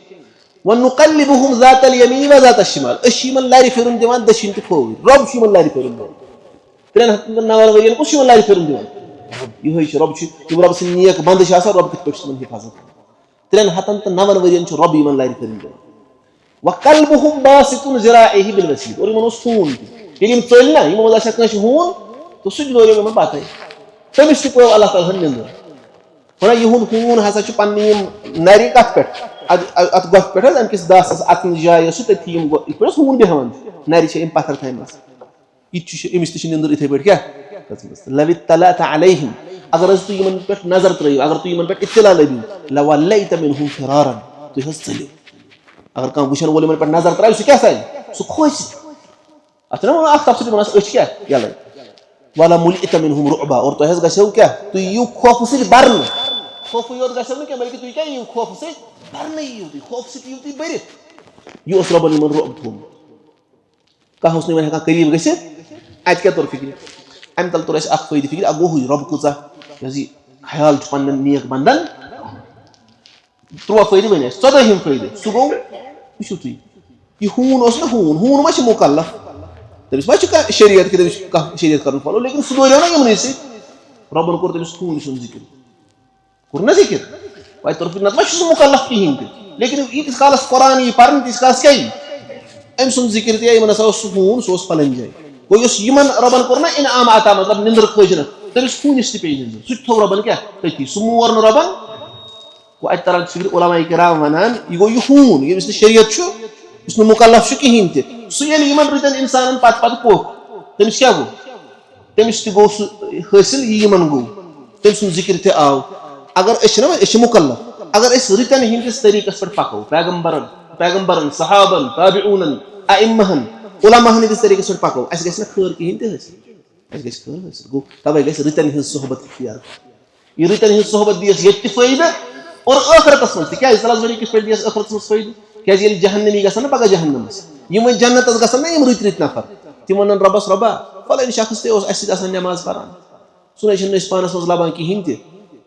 ونقلبهم ذات اليمين وذات الشمال أسۍ چھِ یِمن لرِ پھِرُن دِوان دٔچھِنۍ تہٕ کھووٕرۍ رۄب چھُ یِمن لرِ پھِرُن دِوان 390 ؤرین کُس چھُ یِمن لرِ پھِرُن دِوان یِہوے چھُ رۄب چھُ یِم رۄب سٕنٛدۍ نیک بنٛدٕ چھِ آسان رۄب کِتھ پٲٹھۍ چھُ تِمن حِفاظت کران 390 ؤرین چھُ رۄب یِمن لرِ پھِرُن دِوان وقلبهم باسط ذراعيه بالوسيد اور یِمن اوس ہوٗن ییٚلہِ یِم ژٔلۍ نا یِمو منٛز آسہِ ہا کٲنٛسہِ ہوٗن تہٕ سُہ تہِ لوریو یِمن پتہٕ تٔمِس تہِ پیوٚو اللہ تعالیٰ ہن نِندٕر وَنان یِہُنٛد ہوٗن ہسا چھُ پننہِ یِم نرِ کتھ پٮ۪ٹھ اتھ گۄپھِ پٮ۪ٹھ حظ امہِ کِس داسس اَژنٕچ جاے ٲس سُہ تٔتھی یِم یِتھ پٲٹھۍ ہوٗن بیٚہوان چھِ نرِ چھِ أمۍ پتھر تھایمژٕ یہِ تہِ چھُ أمِس تہِ چھِ نِندٕر یِتھٕے پٲٹھۍ کیٛاہ کھٔژمٕژ لو اطلعت علیہم اگر حظ تُہۍ یِمن پٮ۪ٹھ نظر ترٲیِو اگر تُہۍ یِمن پٮ۪ٹھ اطلاع لٔبِو لوليت منهم فرارا تُہۍ حظ ژٔلِو اگر کانٛہہ وٕچھن وول یِمن پٮ۪ٹھ نظر ترٛاوِ سُہ کیٛاہ ژَلہِ سُہ کھوژِ اتھ چھُنہ ونان اکھ تفصیٖل ونان أچھ کیٛاہ یَلے ولملئت منهم رعبا اور تۄہہِ حظ گژھیو کیٛاہ تُہۍ یِیِو خوفہٕ سۭتۍ برنہٕ خوفٕے یوت گژھیو نہٕ کینٛہہ بلکہِ تُہۍ کیٛاہ یِیِو خوفہٕ سۭتۍ برنہٕ یِیِو تُہۍ خوفہٕ سۭتۍ یِیِو تُہۍ بٔرِتھ یہِ اوس رۄبن یِمن رعب تھوٚومُت کانٛہہ اوس نہٕ یِمن ہٮ۪کان قریٖب گٔژھِتھ اَتہِ کیٛاہ توٚر فِکرِ اَمہِ تل توٚر اَسہِ اکھ فٲیدٕ فِکرِ اکھ گوٚو ہُے رۄب کۭژاہ یہِ حظ یہِ خیال چھُ پننٮ۪ن نیک بنٛدن 3 فٲیدٕ ؤنۍ اَسہِ 14ہِم فٲیدٕ سُہ گوٚو وٕچھِو تُہۍ یہِ ہوٗن اوس نہ ہوٗن ما چھُ مُکلف تٔمِس ما چھُ کانٛہہ شریعت کہِ تٔمِس چھُ کانٛہہ شریعت کرُن فالو لیکن سُہ دوریو نا یِمنٕے سۭتۍ رۄبن کوٚر تٔمِس ہوٗنۍ سُنٛد ذِکر کوٚر نا ذِکر وَتہِ توٚر فِکرِ نتہٕ ما چھُ سُہ مُکلف کِہینۍ تہِ لیکن ییٖتِس کالس قرآن یی پرنہٕ تیٖتِس کالس کیٛاہ یی أمۍ سُنٛد ذِکر تہِ یِمن ہسا اوس سُہ ہوٗن سُہ اوس پنٕنۍ جایہِ گوٚو یُس یِمن رۄبن کوٚر نا انعام عطا مطلب نِندٕر کھٲجنکھ تٔمِس ہوٗنِس تہِ پیٚیہِ نِندٕر سُہ تہِ تھوٚو رۄبن کیٛاہ تٔتھی سُہ مور نہٕ رۄبن گوٚو اَتہِ تران فِکرِ علماء کرام ونان یہِ گوٚو یہِ ہوٗن ییٚمِس نہٕ شریعت چھُ یُس نہٕ مُکلف چھُ کِہینۍ تہِ سُہ ییٚلہِ یِمن رٕتٮ۪ن اِنسانن پتہٕ پوٚک تٔمِس کیٛاہ گوٚو تٔمِس تہِ گوٚو سُہ حٲصِل یہِ یِمن گوٚو تٔمۍ سُنٛد ذِکر تہِ آو اگر أسۍ چھِنہ أسۍ چھِ مُکلف اگر أسۍ رٕتٮ۪ن ہِنٛدِس طریٖقس پٮ۪ٹھ پکو پیغمبرن صحابن تابعوٗنن ائمہن علماہن ہِنٛدِس طریٖقس پٮ۪ٹھ پکو اَسہِ گژھِ نہ خٲر کِہینۍ تہِ حٲصِل اَسہِ گژھِ خٲر حٲصِل گوٚو تَوے گژھِ رٕتٮ۪ن ہٕنٛز صحبت اختیار یہِ رٕتٮ۪ن ہٕنٛز صحبت دی اَسہِ ییٚتہِ تہِ فٲیدٕ اور ٲخرتس منٛز تہِ کیٛازِ تَلہٕ حظ ؤنِو کِتھ پٲٹھۍ دی اَسہِ ٲخرتس منٛز فٲیدٕ کیٛازِ ییٚلہِ جہنمی گژھن نہ پگاہ جہنمس یِم وۄنۍ جنتس گژھن نہ یِم رٕتۍ نفر تِم ونن رۄبس رۄبا فلٲنۍ شخص تہِ اوس اَسہِ سۭتۍ آسان نٮ۪ماز پران سُہ نَے چھِنہٕ أسۍ پانس منٛز لبان کِہینۍ تہِ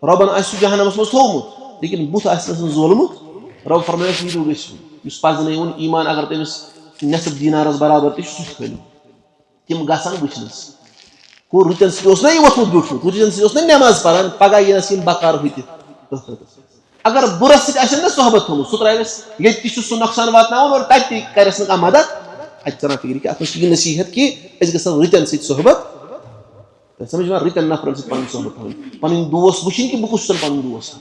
رۄبن آسہِ سُہ جہنمس منٛز تھوٚومُت لیکن بُتھ آسہِ نہٕ زولمُت رۄب فرمایس ییٖتو گٔژھِو یُس پرزنٲیوُن ایٖمان اگر تٔمِس نٮ۪صف دیٖنارس برابر تہِ چھُ سُہ تہِ کھٲلِو تِم گژھن وٕچھنس گوٚو رٕتٮ۪ن سۭتۍ اوس نہ یہِ ووٚتھمُت بیوٗٹھمُت رٕتٮ۪ن سۭتۍ اوس نہ نٮ۪ماز پران پگاہ یِنس یِم بکار ہُتہِ ٲخرتس اگر بُرس سۭتۍ آسن نہ صحبت تھوٚمُت سُہ ترٛاوٮ۪س ییٚتہِ تہِ چھُ سُہ نۄقصان واتناوان اور تتہِ تہِ کرٮ۪س نہٕ کانٛہہ مدد اَتہِ تران فِکرِ کہِ اتھ منٛز چھِ یہِ نصیحت کہِ أسۍ گژھو رٕتٮ۪ن سۭتۍ صحبت سمجھ یِوان رٕتٮ۪ن نفرن سۭتۍ پنٕنۍ صحبت تھاوٕنۍ پنٕنۍ دوس وٕچھِنۍ کہِ بہٕ کُس چھُسن پنُن دوس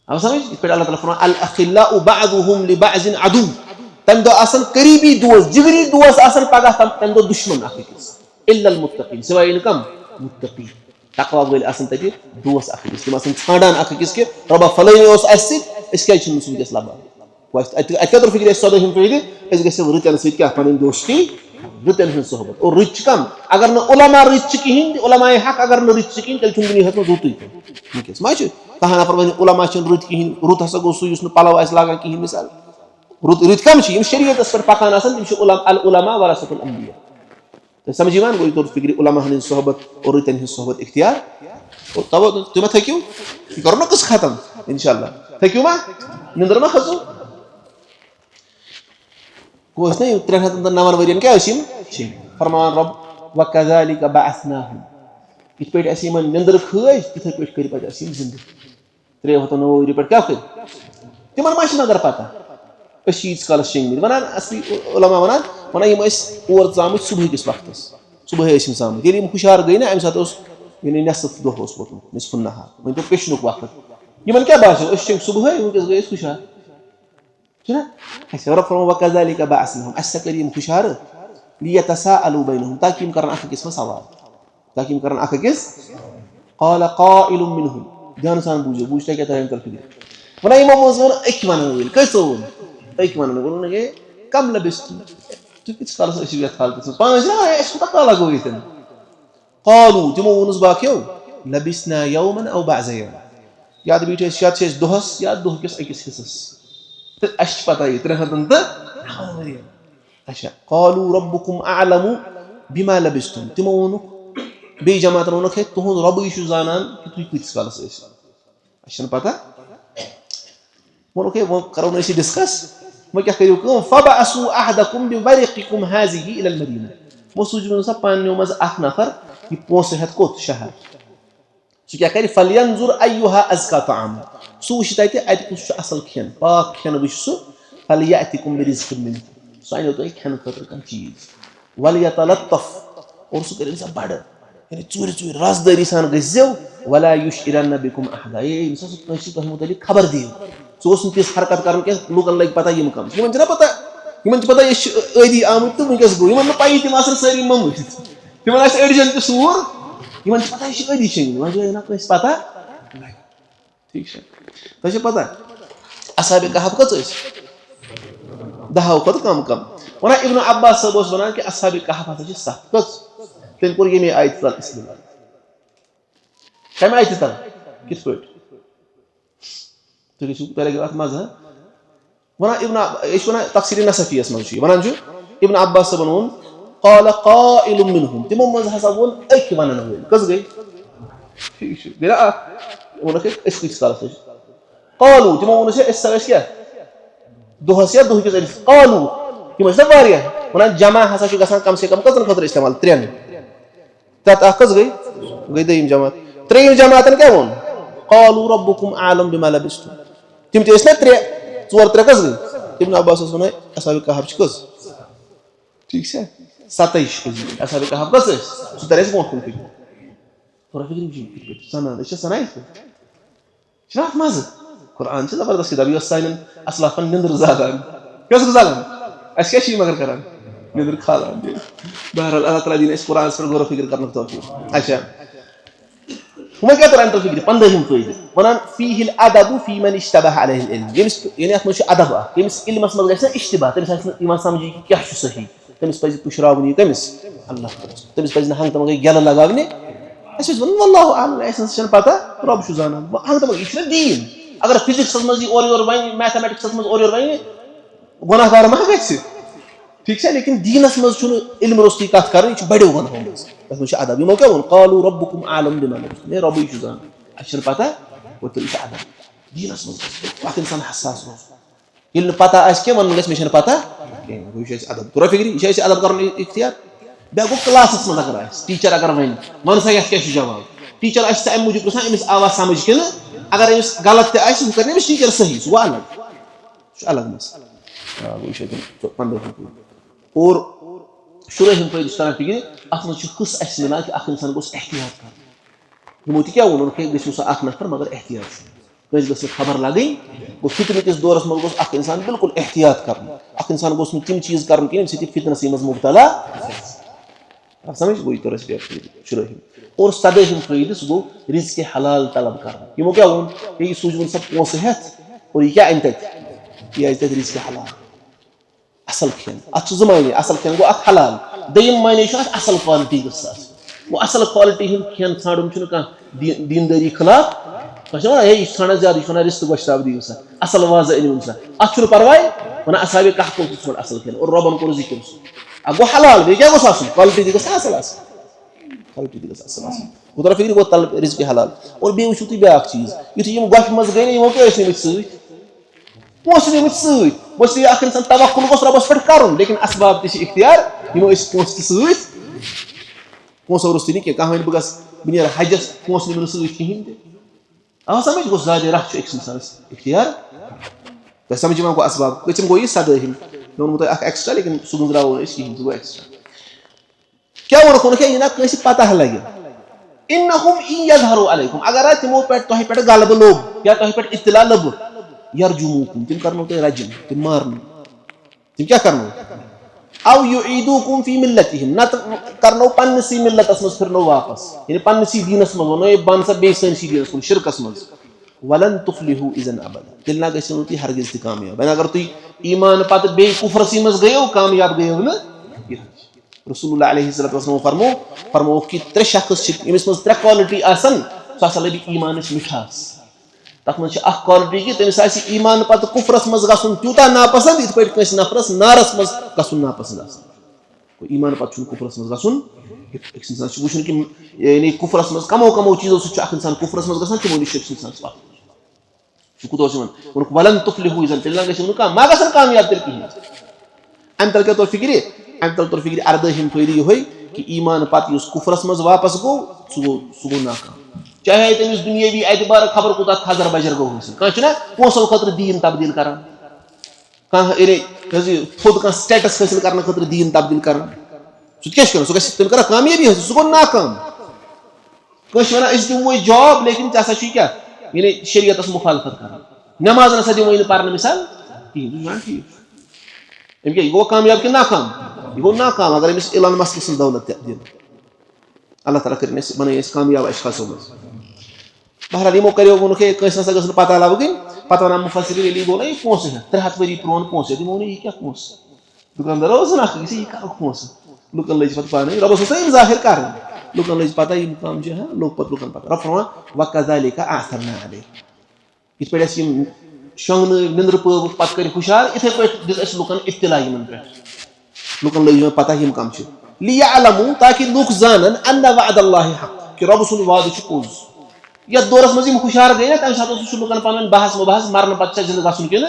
آو سمجھ یِتھ پٲٹھۍ اللہ تعالیٰ فرماوان الاخلاء بعضهم لبعض عدو تمہِ دۄہ آسن قریٖبی دوس جگری دوس آسن پگاہ تمہِ دۄہ دُشمن اکھ أکِس الا المتقین سِوایے نہٕ کم مُتقی تقوا وٲلۍ آسن تتہِ دوس اکھ أکِس تِم آسن ژھانڈان اکھ أکِس کہِ رۄبا فلٲنی اوس اَسہِ سۭتۍ أسۍ کیازِ چھِنہٕ سُہ وٕنکیٚس لبان اَتہِ کیٛاہ توٚر فِکرِ اَسہِ 14ہِم فٲیدٕ أسۍ گژھو رٕتٮ۪ن سۭتۍ کیٛاہ پنٕنۍ دوستی रुतन हन सोहबत और रुत कम अगर न उलमा रुत कहीं उलमा हक अगर न रुत कहीं तेल छुन दुनिया में रुत वस मा कह नफर वन उलमा रुत कहीं रुत हसा गो सु पलव आ लागान कहीं मिसाल रुत रुत कम शरीयत पे पकान अल उलमा वरसतुल अंबिया तो समझिवान गो तौर फिक्र उलमा हन सोहबत और रुतन हन सोहबत इख्तियार और तब तुम थक्यू करो ना कस खत्म इंशाल्लाह थक्यू मा निंदर मा खसू कोस नहीं 309 वरियन क्या फरमान रब वकज़ालिक बअसनाहुम इत पे असीम निंदर खज तिथे पे कर पे असीम जिंदगी 309 वरि पे क्या कर तिमन मा नगर पता अशीज काल शिंग वनान असली उलमा वनान यम और जाम सुबह किस वक्त सुबह जाम ये हुशार गई ना अम सात यानी नसफ दो वोतमुत निसफ नहार वो तो पेशनुक वक्त यमन क्या बात सुबह वस गई हुशार रब फरमान वकज़ालिक बअसनाहुम अस करीम हुशार लियतसाअलू बैनहुम ताकि हम करन अख किस सवाल ताकि हम करन अख किस क़ाल क़ाइलुम मिनहुम ध्यान सान बूझते क्या तरह फिक्र वना इमाम मज़मून एक वन कैसो एक वन बोलने कम लबिस्तु तु किस काल से शिवियत हालत पांच ना ऐसे तक लगो इतन क़ालू तिमो वनुस बाक्यो लबिसना यौमन औ बअज़ यौम याद बीठे शायद से दोहस या दोह किस अकिस हिस्सस अश पता है 309 अच्छा क़ालू रब्बुकुम अअलमु बिमा लबिस्तुम तिमो वनुक बे जमात वनुक है तुहुं रब यशु जानन कि तु किस काल से अशन पता वो करो इसे डिस्कस मैं क्या करियो को फबअसु अहदकुम बिवरिकिकुम हाज़िही इला अलमदीना वो सुजन सा पानियो मज अख नफर ये पोस हत कोत शहर सु क्या करे फलयंजुर अय्युहा अज़का ताम सु वशिताइते अत कुछ असल खेन पाक खेन वशु फलयातिकुम बिरिज़्क़िन मिन सु आइनो तो खेन खतर कन चीज वलयतलत्तफ और सु करे सा बड़ यानी चूर चूर राजदारी सान गजो वला युशइरन बिकुम अहदा ये इंसान कसी तो मुतलिक खबर दियो सोस तिस हरकत करन के लोगन लग पता यम कम यमन जना पता ये अदी आमुत तो वंकस गो यमन पाई तिम असर सारी ममुत तिमन आस एडिजन के सूर यमन पता ये अदी छिन वजह ना कस पता ठीक है तो पता असहाबे कहफ कत दहाव कत कम वना इब्न अब्बास सब बना कि असहाबे कहफ हस सत कत तेन कोर यमी आयत तल इस्लाम कम आयत तल किस पट तो किस पैराग्राफ मज वना इब्न इस वना तफसीर नसफियस मज वना जो इब्न अब्बास सब वन قال قائل منهم तिमो मज हसबन एक वनन कस गई ठीक गरा उनके इस किस काल से قالوا तिमो वन से इस सवेश क्या दोहसिया दोह के قالوا तिमो सब वारिया वना जमा हसा जो गसन कम से कम कतन खतर इस्तेमाल 3 तात कस गई दईम जमात 3 जमातन क्या वन قالوا रब्बुकुम आलम बिमा लबिस्तुम तिम ते इसने 3 4 3 कस गई इब्न अब्बास वन असहाबे कहफ कस ठीक है 27 असहाबे कहफ कस सुतरेस मोट फिक्र थोड़ा फिक्र जी सना इस सना है शराफ मज कुरान से जबरदस्त किताब यसाइन असलाफन निंदर जालान कैसे जालान ऐसे शी मगर करन निंदर खालान बहरहाल अल्लाह ताला दिन इस कुरान पर गौर फिक्र करने को तौफीक अच्छा हम क्या तरह फिक्र 15 हम कोई वना फीहिल अदब फी मन इश्तबह अलैहि इल्म यानी अत अदब यमिस इल्मस मज गस इश्तिबाह तमिस इमान समझी कि क्या सही तमिस पज पुशरावनी तमिस अल्लाह तमिस पज हंग तम गल लगावनी ऐसे वन वल्लाहु आलम ऐसे पता रब छु जाना हंग तम इस दीन अगर फिजिक्स मज और वन मैथमेटिक्स मज और वन गुनाहगार मा गस ठीक है लेकिन दीनस मज छु इल्म रोस्ती कत कर बड़ो गुनाह मज अदब यमो क्या वन क़ालू रब्बुकुम आलम बिमा लबिस्तुम रब छु जाना अच्छा पता वो तो इस अदब दीनस मज वक्त इंसान हसास रोज इल्म पता आस के वन गस मिशन पता वो इस अदब तोरा फिक्री इस अदब करन इख्तियार बेगो क्लास में अगर टीचर अगर वन सा क्या जवाब टीचर अम मूजूब गसान अमिस आवाज समझ कि अगर अमिस गलत तह कर टीचर सही सह अलग मस और शुरू हम पे तरह फिक्र अत मस अस मिलान कि इंसान गोस एहतियात कर यमो क्या वो गो सा नफर मगर एहतियात कस खबर लगे गो फितन किस दौरस मज गोस इंसान बिल्कुल एहतियात कर इंसान गोस तिम चीज कर फितनस मज मुब्तला आप समझ वही तरह से शुरू और सदे हम फायदे सो रिज़्क़ हलाल तलब कर यमो क्या वन ये सूझ सब पोस हेत और ये क्या इन तक ये रिज़्क़ हलाल असल खेन अत जमाने असल खेन गो हलाल दोयम माने असल क्वालिटी गस वो असल क्वालिटी हूँ खेन ाड़न दीनदारी खिलाफ हे यह ाना ज्यादा रिश्त गोश्ताब दियो सा असल वाजा अन सा अत पर्वा वन असाबे कह थोड़ा असल खेल और रबन कोर जिक्र गो हलाल बे क्या गोस क्वालिटी गस असल क्वालिटी गस असल गुदरा फिक्र गो तल रिज्क हलाल और बे वो ब्या चीज यु गोफ मज गई वो क्या पोस नमित सत अख इंसान तवक्कुल गोस रबस पे कर लेकिन असबाब इख्तियार पोस पोसो रुस्त नहीं कह वन बह नीर हजस पोस निम कहें आवा समझ गो ज्यादा रह इंसान इख्तियार तो समझ वन गो असबाब कचम गो यह सदहिम मे वो एक्स्ट्रा लेकिन सह गुजराव कहें सह गो एक्स्ट्रा क्या वो यह ना पता लगे इन्नहुम इन यज़हरु अलैकुम अगर तिमो पे तोह पे गलब लोग या तोह पे इत्तला लब यरजुमुकुम तिम करनो ते रजम तिम मारनो तिम क्या करनो अव युईदुकुम फी मिल्लतिहिम न करनो पन्नसी मिल्लतस मज फिरनो वापस यानी पन्नसी दीनस मज वनो बन सा बे सनसी दीनस मज शिरकस मज वलन तुफ्लिहु इज़न अबदा तिल ना गसनो ती हरगिज ति कामयाब अगर तुई ईमान पत बे कुफरसी मज गयो कामयाब गयो न रसूलुल्लाह अलैहिस्सलातु वस्सलाम फरमो कि त्रे शख्स इमिस मज त्रे क्वालिटी आसन सह लबि ईमानस मिठास तथ मज क्वालिटी कि तमिस आसि ईमान पत कुफरस मज गसुन त्यूता नापसंद इत पे कस नफरस नारस मज गसुन नापसंद आसन ईमान पत कुफरस मज गसुन एक इंसान वुचन कि यानी कुफरस मज कमो कमो चीजों से अख इंसान कुफरस मज गसन तिमो निश इंसान पत कुत वन वलन तुफ्लिहु इज़न तिल गसन का मा गसन कामयाब तिल कहीं अम तल के तो फिक्र अम तल तो फिक्र अर्दहिम फैदी यह कि ईमान पत कुफरस मज वापस गो सह गो नाकाम चाहे तमिस दुनियावी एतबार खबर कूत खजर बजर गो कह पोसो खतर दीन तब्दील कर थोद कह स्टेटस हासिल करने खतर दीन तब्दील कर सह तम कर कामयाबी हासिल सह गो नाकाम कह वन दिमो जॉब लेकिन क्या यानी शरीयत मुखालफत कर नमाज नसा दिमो पर मिसाल ठीक क्या यह गो कामयाब कि नाकाम यह गो नाकाम अगर अमिस इलान मसल दौलत दिन अल्लाह ताला कर बन कामयाब अशखासों में बहरहाल यमो करो वो कस ना गई पता लग पता वन मुफसरिन गो ना यह पोस 300 वरी प्रोन पोस तमो यह क्या पोस दुकानदार यह कर पोस लुकन लज पे पान रबस जाहिर कर लुकन लज पता यह काम लोग पे लुकन पता रब फरमान वकज़ालिका आथरना अलैहिम इत पे शोंग निंद्र पव पे कर हुशार इथे पे दिस लुकन इत्तला पे लुकन लज पता यम कम लियअलमू ताकि लुक जानन अन्न वअदल्लाहि हक कि रब सुन वाद पोज यथ दौरस मज हुशार गई ना तम सात लुकन पन बहस मुबहस मरन पे जिंद गसन कि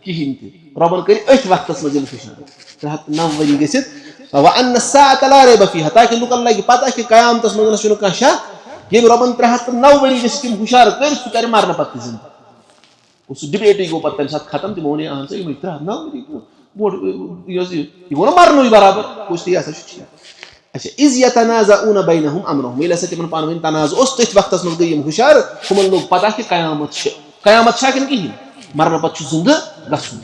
कहें तह रबन कर अथ वक्त मज हुशार 309 वरी गसित वअन्न अस्साअत ला रैब फीहा ताकि लुकन लगे पता कि कयामतस मज कह शक ये रबन 309 वरी गसित हुशार कर सह कर मरन पे जिंद सह डिबेट गो पे तम खत्म तमो वन अहन सा 309 वरी यह गो मरन बराबर कुछ अच्छा इज यतनाज़ऊन बैनहुम अमरहुम ये तिमन पान वन तनाज़ तथ वक्त मज गई हुशार हुमन लोग पता कि कयामत कहें मरन पे जिंद गसन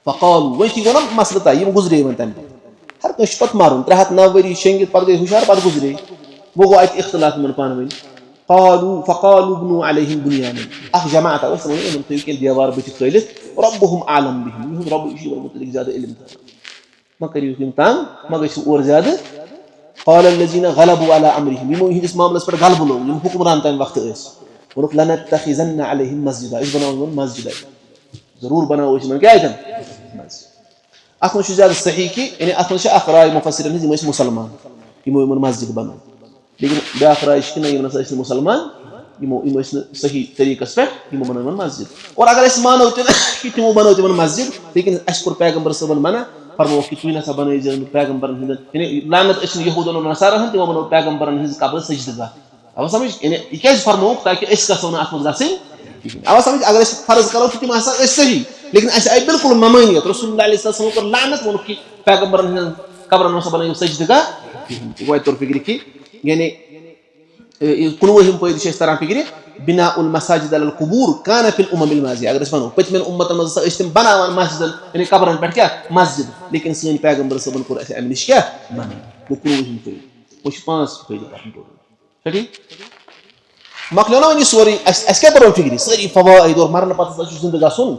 फ़क़ालू वही गो ना मसल तय गुजरे वन तम हर कह पे मरुन 309 वरी शेंगित पे गई हुशार पे गुजरे वो गो अत इख्तिलाफ मन पान वन फ़क़ालू बुनु अलैहिम बुनियाना अख जमात तुम दीवार बच खलित रब्बुहुम आलम बिहिम रब मुतलिक ज्यादा इल्म मा करियो तंग मा गो और ज्यादा क़ाल अल्लज़ीना ग़लबू अला अम्रिहिम यमो इहदिस मामलस पे गलब लोग यम हुक्मरान तम वक्त वोनुक लनत्तखिज़न्न अलैहिम मस्जिदा इस बनाओ मस्जिद जरूर बनाओ इसमें क्या है अत मज ज्यादा सही कि यानी अत मज अख राय मुफस्सिरीन यम मुसलमान यमो मस्जिद बनो लेकिन ब्याख राय कि मुसलमान यमो सही तरीकस पे यमो बनो मस्जिद और अगर मानो कि तिमो बनो तिमन मस्जिद लेकिन अस कोर पैगंबर सबन मना फरमो कि तुम नसा बन पैगंबर यानी लानत यहूदन और नसारन तिमो बनो पैगंबर कब्र सजदगाह अब समझ यानी क्या फरमो ताकि गो ना अत गन अब समझ अगर फर्ज करो तो तिम सही लेकिन आई बिल्कुल ममानियत रसूलुल्लाह अलैहि वसल्लम को लानत वो कि पैगंबर कब्र नसा बनो सजदगाह वो तौर फिक्र कि यानी 19 पैद तरह फिक्र बिनाउल मसाजिद अलल कुबूर कान फिल उममिल माज़िया अगर वनो पतमिन उम्मत मज तम बनावान मस्जिद यानी कब्रन पे क्या मस्जिद लेकिन सन पैगंबर सबन कोर अमि नश क्या मन वो 19 पैद वो 5 पैद ठीक مۄکلیو نا وۄنۍ یہِ سورُے اَسہِ کیٛاہ تَرو فِکرِ سٲری فوٲیِد اور مَرنہٕ پَتہٕ ہسا چھُ زِندٕ گژھُن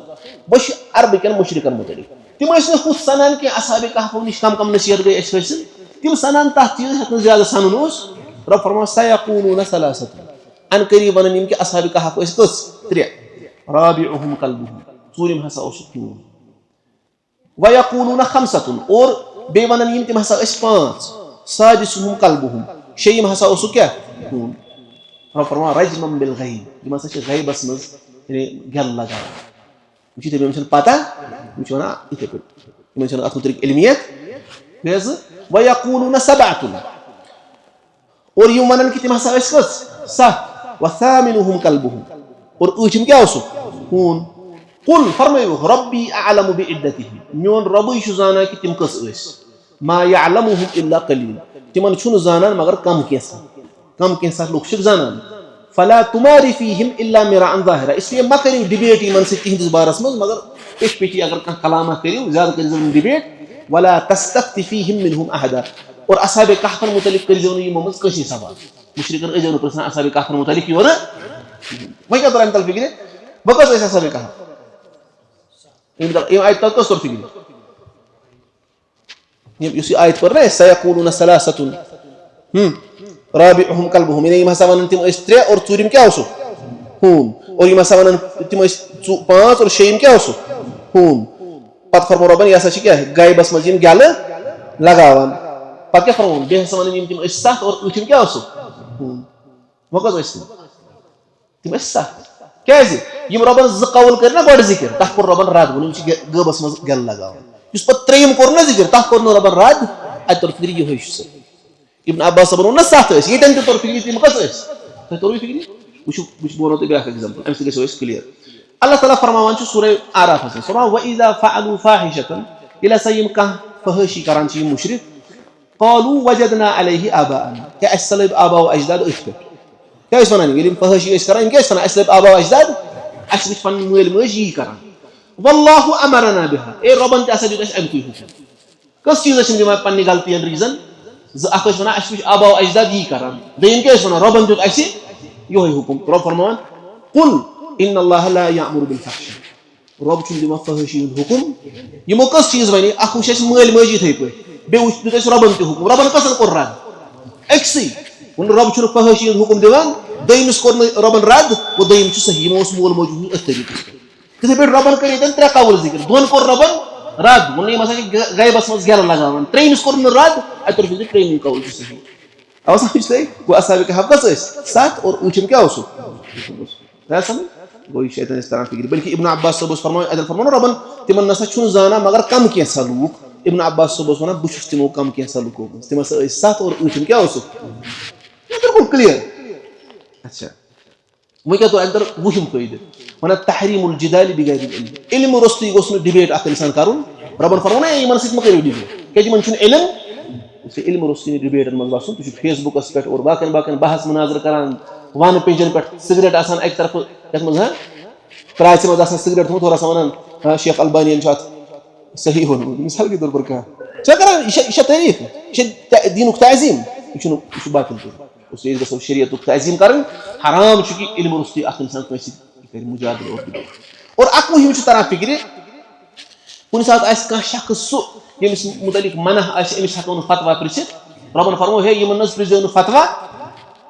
بہٕ چھُ عربہٕ کٮ۪ن مُشرِکَن مُتعلِق تِم ٲسۍ نہٕ ہُتھ سَنان کینٛہہ اصحابِ کہفو نِش کَم کَم نصیحت گٔے اَسہِ حٲصِل تِم سَنان تَتھ چیٖز یَتھ نہٕ زیادٕ سَنُن اوس رۄب فرماوان سَیَقوٗلُونَ ثَلَاثَةٌ اَنہٕ قریٖب وَنان یِم کہِ اصحابِ کہف ٲسۍ کٔژ 3 رابعُہُم کلبُہُم ژوٗرِم ہسا اوسُکھ ہوٗن وَیَقوٗلُونَ خَمسَةٌ اور بیٚیہِ وَنان یِم تِم ہسا ٲسۍ 5 سادِسُہُم کلبُہُم شیٚیِم ہسا اوسُکھ کیٛاہ ہوٗن رۄب فرماوان رَجمًا بِالغیب یِم ہسا چھِ غیبَس منٛز یعنی گٮ۪ل لگاوان یِم چھِ دَپان یِمن چھَنہٕ پتہ یِم چھِ وَنان یِتھٕے پٲٹھۍ یِمن چھَنہٕ اَتھ مُتعلِق علمِیت گٔے حظ وَیَقوٗلُونَ سَبعَةٌ اور یِم وَنان کہِ تِم ہسا ٲسۍ کٔژ 7 وَثَامِنُہُم کلبُہُم اور ٲٹھِم کیٛاہ اوسُکھ ہوٗن قُل فرمٲیوُکھ رۄبی اعلم بعِدَتِہِم میون رۄبٕے چھُ زانان کہِ تِم کٔژ ٲسۍ ما یعلمُہُم الا قلیٖل تِمن چھُنہٕ زانان مگر کم کینٛژھا لُکھ چھِکھ زانان فلا تُماری فیٖہِم الا مِراءً ظاہِرا اسلیے مہ کٔرِو ڈِبیٹ یِمن سۭتۍ تِہنٛدِس بارس منٛز مگر پیٚٹھۍ پیٚٹھی اگر کانٛہہ کلامہ کٔرِو زیادٕ کٔرۍزیو نہٕ ڈِبیٹ ولا تستفتی فیٖہِم منہُم احدا اور اصحابِ کہفن مُتعلِق کٔرۍزیو نہٕ یِمو منٛز کٲنٛسے سوال مُشرِکن ٲسۍزیو نہٕ پرژھان اصحابِ کہفن مُتعلِق یورٕ وۄنۍ کیٛاہ توٚر اَمہِ تل فِکرِ وۄنۍ کٔژ ٲسۍ اصحابِ کہف أمۍ آیتہِ تل کٔژ توٚر فِکرِ یُس یہِ آیت پٔر نا اَسہِ سَیَقوٗلُونَ ثَلَاثَةٌ رابعُہُم کلبُہُم یعنی یِم ہسا وَنان تِم ٲسۍ 3 اور ژوٗرِم کیٛاہ اوسُکھ ہوٗن اور یِم ہسا وَنان تِم ٲسۍ 5 اور شیٚیِم کیٛاہ اوسُکھ ہوٗن پتہٕ فرموو رۄبن یہِ ہسا چھِ کیٛاہ غیبَس منٛز یِم گٮ۪لہٕ لگاوان پتہٕ کیٛاہ فرمووُن بیٚیہِ ہسا وَنان یِم تِم ٲسۍ 7 اور ٲٹھِم کیٛاہ اوسُکھ ہوٗن وۄنۍ کٔژ ٲسۍ تِم ٲسۍ 7 کیٛازِ یِم رۄبن 2 قول کٔرۍ نا گۄڈٕ ذِکِر تَتھ کوٚر رۄبن رد ووٚن یِم چھِ غٲبَس منٛز گٮ۪لہٕ لگاوان یُس پتہٕ 3یِم کوٚر نا ذِکِر تَتھ کوٚر نہٕ رۄبن رد اَتہِ توٚر فِکرِ یِہوے چھُ سُہ اِبن عباس صٲبن ووٚن نا 7 ٲسۍ ییٚتٮ۪ن تہِ توٚر فِکرِ تِم کٔژ ٲسۍ تۄہہِ توٚروٕ فِکرِ بہٕ بہٕ وَنو تۄہہِ بیاکھ ایٚگزامپٕل اَمہِ سۭتۍ گژھو أسۍ کٕلیر اللہ تعالیٰ فرماوان چھُ سورہ آرافَس منٛز فرماوان وَإِذَا فَعَلُوا فَاحِشَةً ییٚلہِ ہسا یِم کانٛہہ فحٲشی کران چھِ یِم مُشرِک قالوا وجدنا علیہ آباءنا ہے اَسہِ ہسا لٔبۍ آبا و اجداد أتھۍ پٮ۪ٹھ کیٛاہ ٲسۍ وَنان ییٚلہِ یِم فحٲشی ٲسۍ کران یِم کیٛاہ ٲسۍ وَنان اَسہِ لٔبۍ آبا و اجداد اَسہِ وٕچھ پَنٕنۍ مٲلۍ مٲجۍ یی کران واللہ امرنا بها اے رۄبن تہِ ہسا دیُت اَسہِ اَمکُے حُکُم کٔژ چیٖز ٲسۍ یِم دِوان پَننہِ غلطین ریٖزن اکھ ٲسۍ وَنان اَسہِ وٕچھ آبا و اجداد یی کران دوٚیِم کیٛاہ ٲسۍ وَنان رۄبن دیُت اَسہِ یِہوے حُکُم رۄب فرماوان قُل اِنَّ اللّٰهَ لَا یَأْمُرُ بِالْفَحْشَاءِ رۄب چھُنہٕ دِوان فحٲشی ہُنٛد حُکُم یِمو کٔژ چیٖز وَنے اکھ وٕچھ اَسہِ مٲلۍ مٲجۍ یِتھٕے پٲٹھۍ بیٚیہِ وٕچھ دیُت اَسہِ رۄبن تہِ حُکُم رۄبن کٔژن کوٚر رد أکسٕے ووٚن رۄب چھُنہٕ فحٲشی ہُنٛد حُکُم دِوان دوٚیمِس کوٚر نہٕ رۄبن رد گوٚو دوٚیِم چھُ صحیح یِمو اوس مول موج وٕچھمُت أتھۍ طریٖقس پٮ۪ٹھ تِتھٕے پٲٹھۍ رۄبن کٔر ییٚتٮ۪ن 3 قول ذِکِر 2 کوٚر رۄبن رد ووٚن یِم ہسا چھِ غیبَس منٛز گٮ۪لہٕ لگاوان 3یِمِس کوٚر نہٕ رد اَتہِ توٚر فِکرِ 3یِم قول چھُ صحیح اَوٕ سمجھ تۄہہِ گوٚو اصحابِ کہف کٔژ ٲسۍ 7 اور ٲٹھِم کیٛاہ اوسُکھ تۄہہِ سمجھ گوٚو یہِ چھُ اَتٮ۪ن اَسہِ تران فِکرِ بٔلکہِ اِبن عباس صٲب اوس فرماوان اَتٮ۪ن فرماو نا رۄبن تِمن نسا چھُنہٕ زانان مگر کم کینٛژھا لوٗکھ اِبن عباس صٲب اوس وَنان بہٕ چھُس تِمو کم کینٛژھا لُکو منٛز تِم ہسا ٲسۍ 7 اور ٲٹھِم کیٛاہ اوسُکھ بِلکُل کٕلیر اچھا وۄنۍ کیٛاہ توٚر اَمہِ طرف وُہِم فٲیدٕ وَنان تحریٖم الجِدالِ بِغیر علم علمہِ روٚستُے گوٚژھ نہٕ ڈِبیٹ اکھ اِنسان کَرُن رۄبن فرموو نا یِمن سۭتۍ مہ کٔرِو ڈِبیٹ کیازِ یِمن چھُنہٕ علم علمہِ روٚستُے نہٕ ڈِبیٹن منٛز گژھُن تُہۍ چھِو فیس بُکس پٮ۪ٹھ اور باقین بحث مُناظر کران وَنہٕ پیجن پٮ۪ٹھ سِگریٹ آسان اَکہِ طرفہٕ یَتھ منٛز پرٛاژِ منٛز آسان سِگریٹ تھوٚمُت ہورٕ آسان وَنان شیخ البانین چھُ اَتھ صحیح ووٚنمُت مِثال کے طور پر کانٛہہ چھا کران یہِ چھا تعریٖف یہِ چھا دیٖنُک تعظیٖم یہِ چھُ باقٕے أسۍ گژھو شریعتُک تعظیٖم کَرٕنۍ حرام چھُ کہِ علمہِ روٚستُے اکھ اِنسان کٲنٛسہِ سۭتۍ کرِ مُجادلہٕ اور ڈِبیٹ اور 11ہِم چھُ تران فِکرِ کُنہِ ساتہٕ آسہِ کانٛہہ شخص سُہ ییٚمِس مُتعلِق منع آسہِ أمِس ہٮ۪کو نہٕ فتوا پرٛژھِتھ رۄبن فرموو ہے یِمن نہ حظ پرٛژھزیو نہٕ فتوا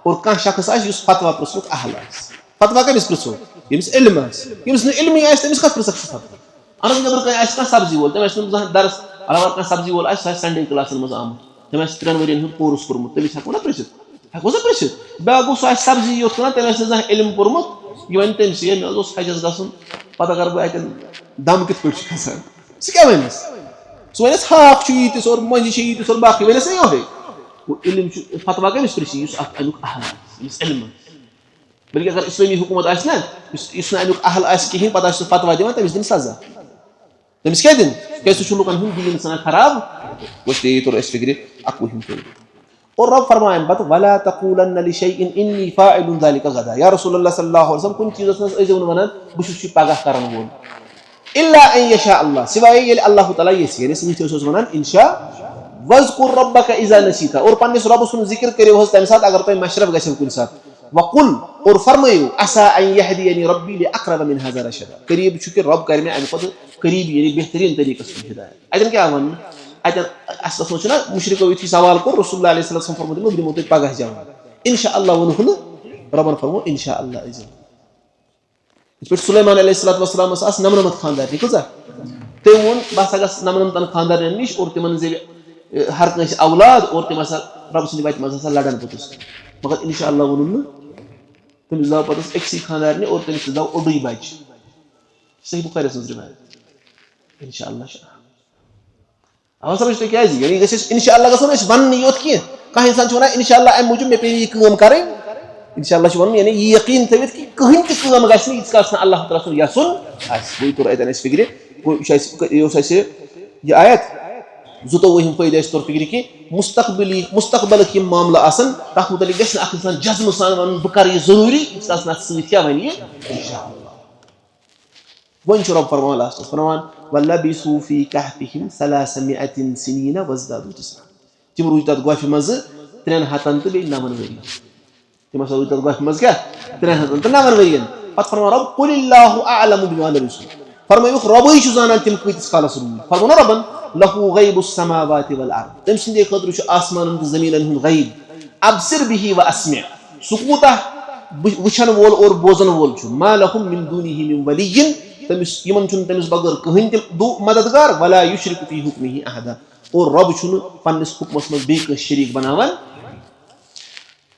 اور کانٛہہ شخص آسہِ یُس فتوا پرٛژھنُک اہل آسہِ فتوا کٔمِس پرٛژھو ییٚمِس علم آسہِ ییٚمِس نہٕ علمٕے آسہِ تٔمِس کَتھ پرٛژھکھ ژٕ فتوا اَننت نٮ۪برٕ کَنۍ آسہِ کانٛہہ سبزی وول تٔمۍ آسہِ نہٕ زانٛہہ درس اگر کانٛہہ سبزی وول آسہِ سُہ آسہِ سنڈے کلاسن منٛز آمُت تٔمۍ آسہِ 3 ؤرین ہُنٛد کورس کوٚرمُت تٔمِس ہٮ۪کو نا پرٛژھِتھ ہٮ۪کو سا پرٛژھِتھ بیاکھ گوٚو سُہ آسہِ سبزی یوت کٕنان تٔمۍ آسہِ نہٕ زانٛہہ علم پوٚرمُت یہِ وَنہِ تٔمۍ سٕے مےٚ حظ اوس حجس گژھُن پتہٕ اگر بہٕ اَتٮ۪ن دم کِتھ پٲٹھۍ چھُ کھسان سُہ کیٛاہ وَنٮ۪س سُہ وَنٮ۪س ہاکھ چھُ ییٖتِس اور مۄنجہِ چھِ ییٖتِس اور باقٕے وَنٮ۪س نا یِہوے علم چھُ فتوا کٔمِس پرٛژھِ یُس اکھ اَمیُک اہل آسہِ ییٚمِس علم آسہِ بٔلکہِ اگر اِسلٲمی حکوٗمت آسہِ نا یُس نہٕ اَمیُک اہل آسہِ کِہینۍ پتہٕ آسہِ سُہ فتوا دِوان تٔمِس دِنۍ سزا تٔمِس کیٛاہ دِنۍ کیازِ سُہ چھُ لُکن ہُنٛد دیٖن ژھٕنان خراب گوٚو تیٚلہِ توٚر اَسہِ فِکرِ 11ہِم فٲیدٕ اور رۄب فرماو اَمہِ پتہٕ ولا تقولن لشیء انی فاعل ذلک غدا یا رسول اللہ صلی اللہ علیہ وسلم کُنہِ چیٖزس منٛز ٲسۍزیو نہٕ وَنان بہٕ چھُس یہِ پگاہ کرن وول الا ان یشاء اللہ سِوایے ییٚلہِ اللہ تعالیٰ یژھِ یعنی سۭتۍ ٲسۍ وَنان انشاء وذکر ربک اذا نسیٖتا اور پننِس رۄبہٕ سُنٛد ذِکر کٔرِو حظ تمہِ ساتہٕ اگر تۄہہِ مشرف گژھیو کُنہِ ساتہٕ वकुल और फरमायो असा अन यहदियनी रब्बी लिअक़रब मिन हाज़ा रशदा करीब छु कि रब कर मे अमि पत करीब यानी बेहतरीन तरीकस हिदायत अतन क्या वन अतन असस ना मुशरिको इथि सवाल को रसूलुल्लाह अलैहि वसल्लम फरमादि नो दिमो तय पगह जवाब इंशाअल्लाह वनहुन रबन फरमो इंशाअल्लाह इज इस पे सुलेमान अलैहिस्सलातु वस्सलाम अस नमनमत खानदार निकुजा ते वन बस अगस नमनमतन खानदार निश और तिमन जे हर कस औलाद और तिम अस रब सुनि बात मस लड़न पतस मगर इंशाअल्लाह वनुन तुम जाओ पतस एक्सी खानदार ने और तुम जाओ ओडुई बच सही बुखारी से रिवायत इंशाअल्लाह आवाज समझते क्या जी यानी जैसे इंशाअल्लाह का समझ वन नहीं होत की का इंसान छोना इंशाअल्लाह अम मुझे में पे काम करें इंशाअल्लाह वन यानी ये यकीन तवित कि कहीं तक काम गसनी इसका अल्लाह तआला सुन यासुन अस वही तो रहता है इस फिक्रे कोई से ये आयत जुतो वही फायदा इस तौर फिक्र की मुस्तकबिल की मामला आसन तक मुतलिक गस इंसान जज्म सान वन बकर ये जरूरी इसका क्या वनी इंशाअल्लाह वन रब फरमान लास्ट फरमान वल्लबिसू फी कहफिहिम 300 सिनीना वज़दादू 9 तिम रूज तत गोफ मज 3 हतन तो बे 9 वरी तिम रूज तत गोफ मज क्या 3 हतन तो 9 वरी पत फरमान रब कुलिल्लाहु अअलमु बिमा लबिसू फरमायो रब ही जाना तिम किस कालस रूज फरमान रबन लहू गैबुस समावाति वल अर्द तम सिंदे खतर छु आसमान तो जमीन हुन गैब अबसिर बिही व अस्मि सुकूता वचन वोल और बोजन वोल छु मा लहुम मिन दुनिही मिन वलिय्यिन तमिस यमन छुन तमिस बगर कहीं दो मददगार वला युशरिकु फी हुक्मिही अहदा और रब छुन पन्निस हुक्मस में बेक शरीक बनावन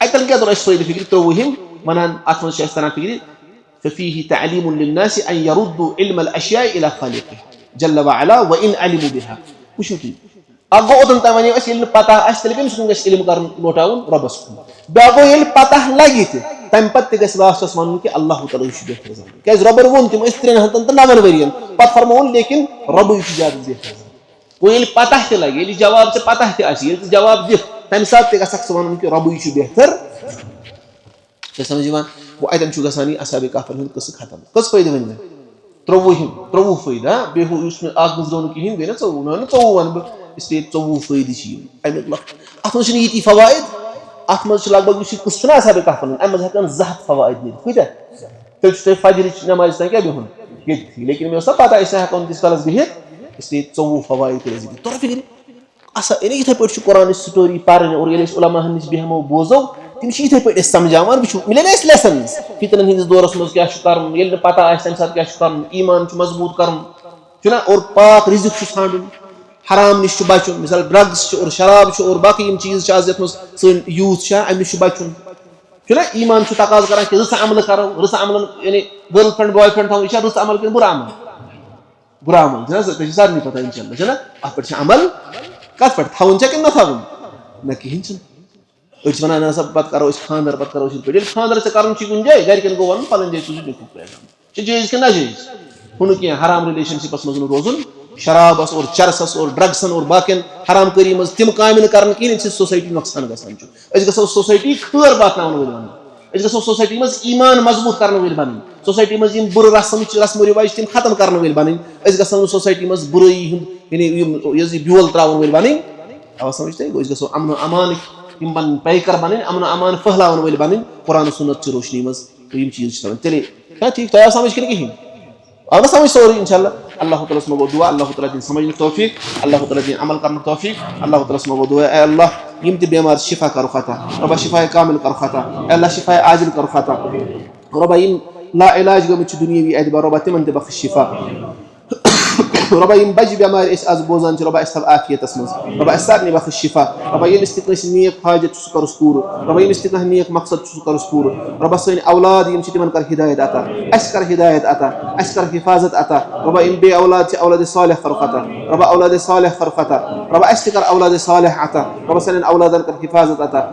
अतल क्या तो फायदा फिक्र तो वहिम वनान आत्म शैतान फिक्र फफीही तअलीमुन लिन्नास अन यरुद्दु इल्म अल-अशिया इला खालिक़िह जल्ल व अला व इन अलिमु बिहा कुशुती अगो ओतन तवनी अस इल्म पता अस तलबिम सुंगस इल्म कर लोटाउन रबस बागो इल पता लगित तम पत्ते गस लास्टस वन कि अल्लाह तआला यु बेहतर जान कैज रबर वोन तिम इस 3 हतन त 9 वरियन पत फरमोन लेकिन रब यु ज्यादा बेहतर वो इल पता ते लगे इल जवाब से पता ते आसी इल जवाब दे तम साथ ते गस वन कि रब यु बेहतर ते समझिवान वो आयतन छु गसानी असहाबे काफर हुन कस खत्म कस फायदा वन त्रोवु फायदा बेहु उसमें आग गुजरोन की हिन गना चौ वन इसलिए 24 फायदे छी अमिक लख अथमस नीति फवाइद अथमस लगभग उसी कुसना असहाबे काफर अमज हकन ज़हत फवाइद नहीं खुदा तो फजर नमाज तक क्या बेहुन ये थी लेकिन मैं सब पता ऐसा हकन दिस कलस बिहित इसलिए 24 फवाइद के लिए तो फिर असा इने इथे पट कुरान स्टोरी पारन और ये उलमा हनिस बेहमो बोजो तिम शी थे पे समझावन बिछु मिले ने लेसन्स फितन हिंद दोरस मज क्या करन ये पता आस तम साथ क्या करन ईमान मजबूत करन छुना और पाक रिजिक छु छांडुन हराम निश बचुन मिसाल ड्रग्स और शराब और बाकी यम चीज आजत सन यूथ अमिश बचुन छुना ईमान तकाज कर कि रस अमल करो रस अमल यानी गर्लफ्रेंड बॉयफ्रेंड थो रस अमल कि बुरा अमल जना सारे पता इंशाल्लाह जना अत पे अमल कत पे थवन कि न थवन न कहें वन सब पे करो खानदार पे करो पे खानदार से कर कुन जाए गरकन गो वन फलन जाए तुझे निकुक प्रोग्राम जायज कि ना जायज हुन क्या हराम रिलेशनशिपस मज रोजन शराबस और चरसस और ड्रग्सन और बाकिन हराम करी मज तिम कामिन कर सोसाइटी नुकसान गसान गो सोसाइटी खर वातन वल गो सोसाइटी मज ईमान मजबूत कर बन सोसाइटी मज बुर रस्म रिवाज तिम खत्म कर बन गो सोसाइटी मज बुराई यानी ब्योल त्रावन वल बन आवा समझते गो अमन अमान बन पैकर बन अमन अमान फहलावन वल बन कुरान सुन्नत रोशनी मज चीज तेल क्या ठीक तो समझ कि कहीं अब समझ सोरी इंशाल्लाह अल्लाह ताला से दुआ अल्लाह ताला दिन समझने तौफीक अल्लाह ताला दिन अमल करने तौफीक अल्लाह ताला से दुआ ए अल्लाह यम ते बीमार शिफा कर खता रब शिफा कामिल कर खता अल्लाह शिफा आजिल कर खता रब यम ला इलाज गम दुनियावी एतबार रब तिमन ते बख्श शिफा रब यम बज बीमार इस आज बोजान रब सब आफियत असमज रब सारनी बख्श शिफा रब यम इस्तिकस नियत हाजत कर पूर रब यम इस्तिकस नियत मकसद कर पूर रब सन औलाद यम तिमन कर हिदायत अता अस कर हिदायत अता अस कर हिफाजत अता रब यम बे औलाद सालिह कर खता रब औलाद सालिह कर खता रब अस कर औलाद सालिह अता रब सन औलादन कर हिफाजत अता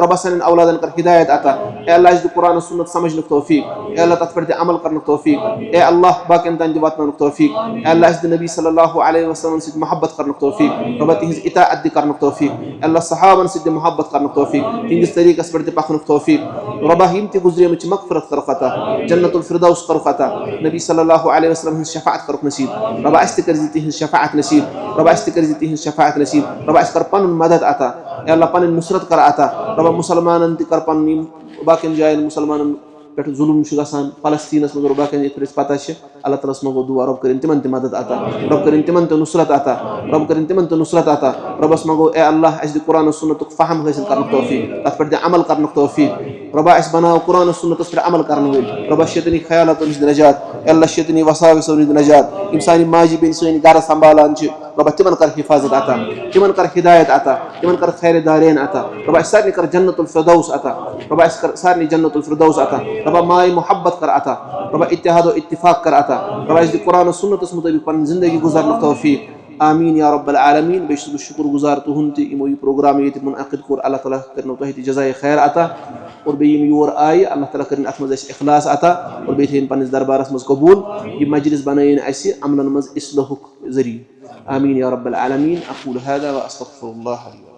रब सन औलादन कर हिदायत अता ए अल्लाह इस कुरान सुन्नत समझने तौफीक ए अल्लाह तत पर अमल करने तौफीक ए अल्लाह बाकी तन वतन तौफीक ए अल्लाह اسد نبی صلی اللہ علیہ وسلم سۭتۍ محبت کرنُک توفیق رۄبا تِہنٛز اطاعت دِ کرنُک توفیق اللہ صحابن سۭتۍ دِ محبت کرنُک توفیق تِہنٛدِس طریٖقس پٮ۪ٹھ دِ پکنُک توفیق رۄبا یِم تہِ گُزریمٕتۍ چھِ مغفرت کرُکھ عطا جنت الفردوس کرُکھ عطا نبی صلی اللہ علیہ وسلم ہٕنٛز شفاعت کرُکھ نصیٖب رۄبا اَسہِ تہِ کٔرزِ تِہنٛز شفاعت نصیٖب رۄبا اَسہِ تہِ کٔرزِ تِہنٛز شفاعت نصیٖب رۄبا اَسہِ کر پنُن مدد عطا اے اللہ پنٕنۍ نُصرت کر عطا رۄبا مُسلمانن تہِ کر پنُن یِم باقین جاین مُسلمانن پٮ۪ٹھ ظُلم چھُ گژھان فلسطیٖنس منٛز اور باقین یِتھ پٲٹھۍ اَسہِ پتہ چھِ اللہ تعالیٰ ہس منٛگو دُعا رۄب کٔرِنۍ تِمن تہِ مدد عطا رۄب کٔرِنۍ تِمن تہِ نُصرت عطا رۄب کٔرِنۍ تِمن تہِ نُصرت عطا رۄبس منٛگو اے اللہ اَسہِ دِ قرآن سُنتُک فہم حٲصِل کرنُک توفیق تتھ پٮ۪ٹھ دِ عمل کرنُک توفیق رۄبا اَسہِ بناو قرآن سُنتس پٮ۪ٹھ عمل کرن وٲلۍ رۄبا شیطٲنی خیالاتو نِش دِ نجات اے اللہ شیطٲنی وساوِسو نِش دِ نجات یِم سانہِ ماجہِ بیٚنہِ سٲنۍ گرٕ سنبھالان چھِ رۄبا تِمن کر حِفاظت عطا تِمن کر ہدایت عطا تِمن کر خیرِ دارین عطا رۄبا اَسہِ سارنٕے کر جنت الفردوس عطا رۄبا اَسہِ کر سارنٕے جنت الفردوس عطا رۄبا ماے محبت کر عطا رۄبا اتحاد و اتفاق کر عطا رۄبا اَسہِ دِ قرآن سُنتس مُطٲبق پنٕنۍ زندگی گُزارنُک توفیق آمیٖن یا رب العالمیٖن بیٚیہِ چھُس بہٕ شُکر گُزار تُہُنٛد تہِ یِمو یہِ پروگرام ییٚتہِ مُنعقد کوٚر اللہ تعالیٰ کٔرنو تۄہہِ تہِ جزایہِ خیر عطا اور بیٚیہِ یِم یور آیہِ اللہ تعالیٰ کٔرِنۍ اَتھ منٛز اَسہِ اخلاص عطا اور بیٚیہِ تھٲیِن پنٕنِس دربارس منٛز قبوٗل یہِ مجلس بنٲیِن اَسہِ عملن منٛز اصلحُک ذٔریعہٕ آمیٖن یا رب العالمیٖن اقوٗلُ ہذا واستغفر اللہ لي ولكم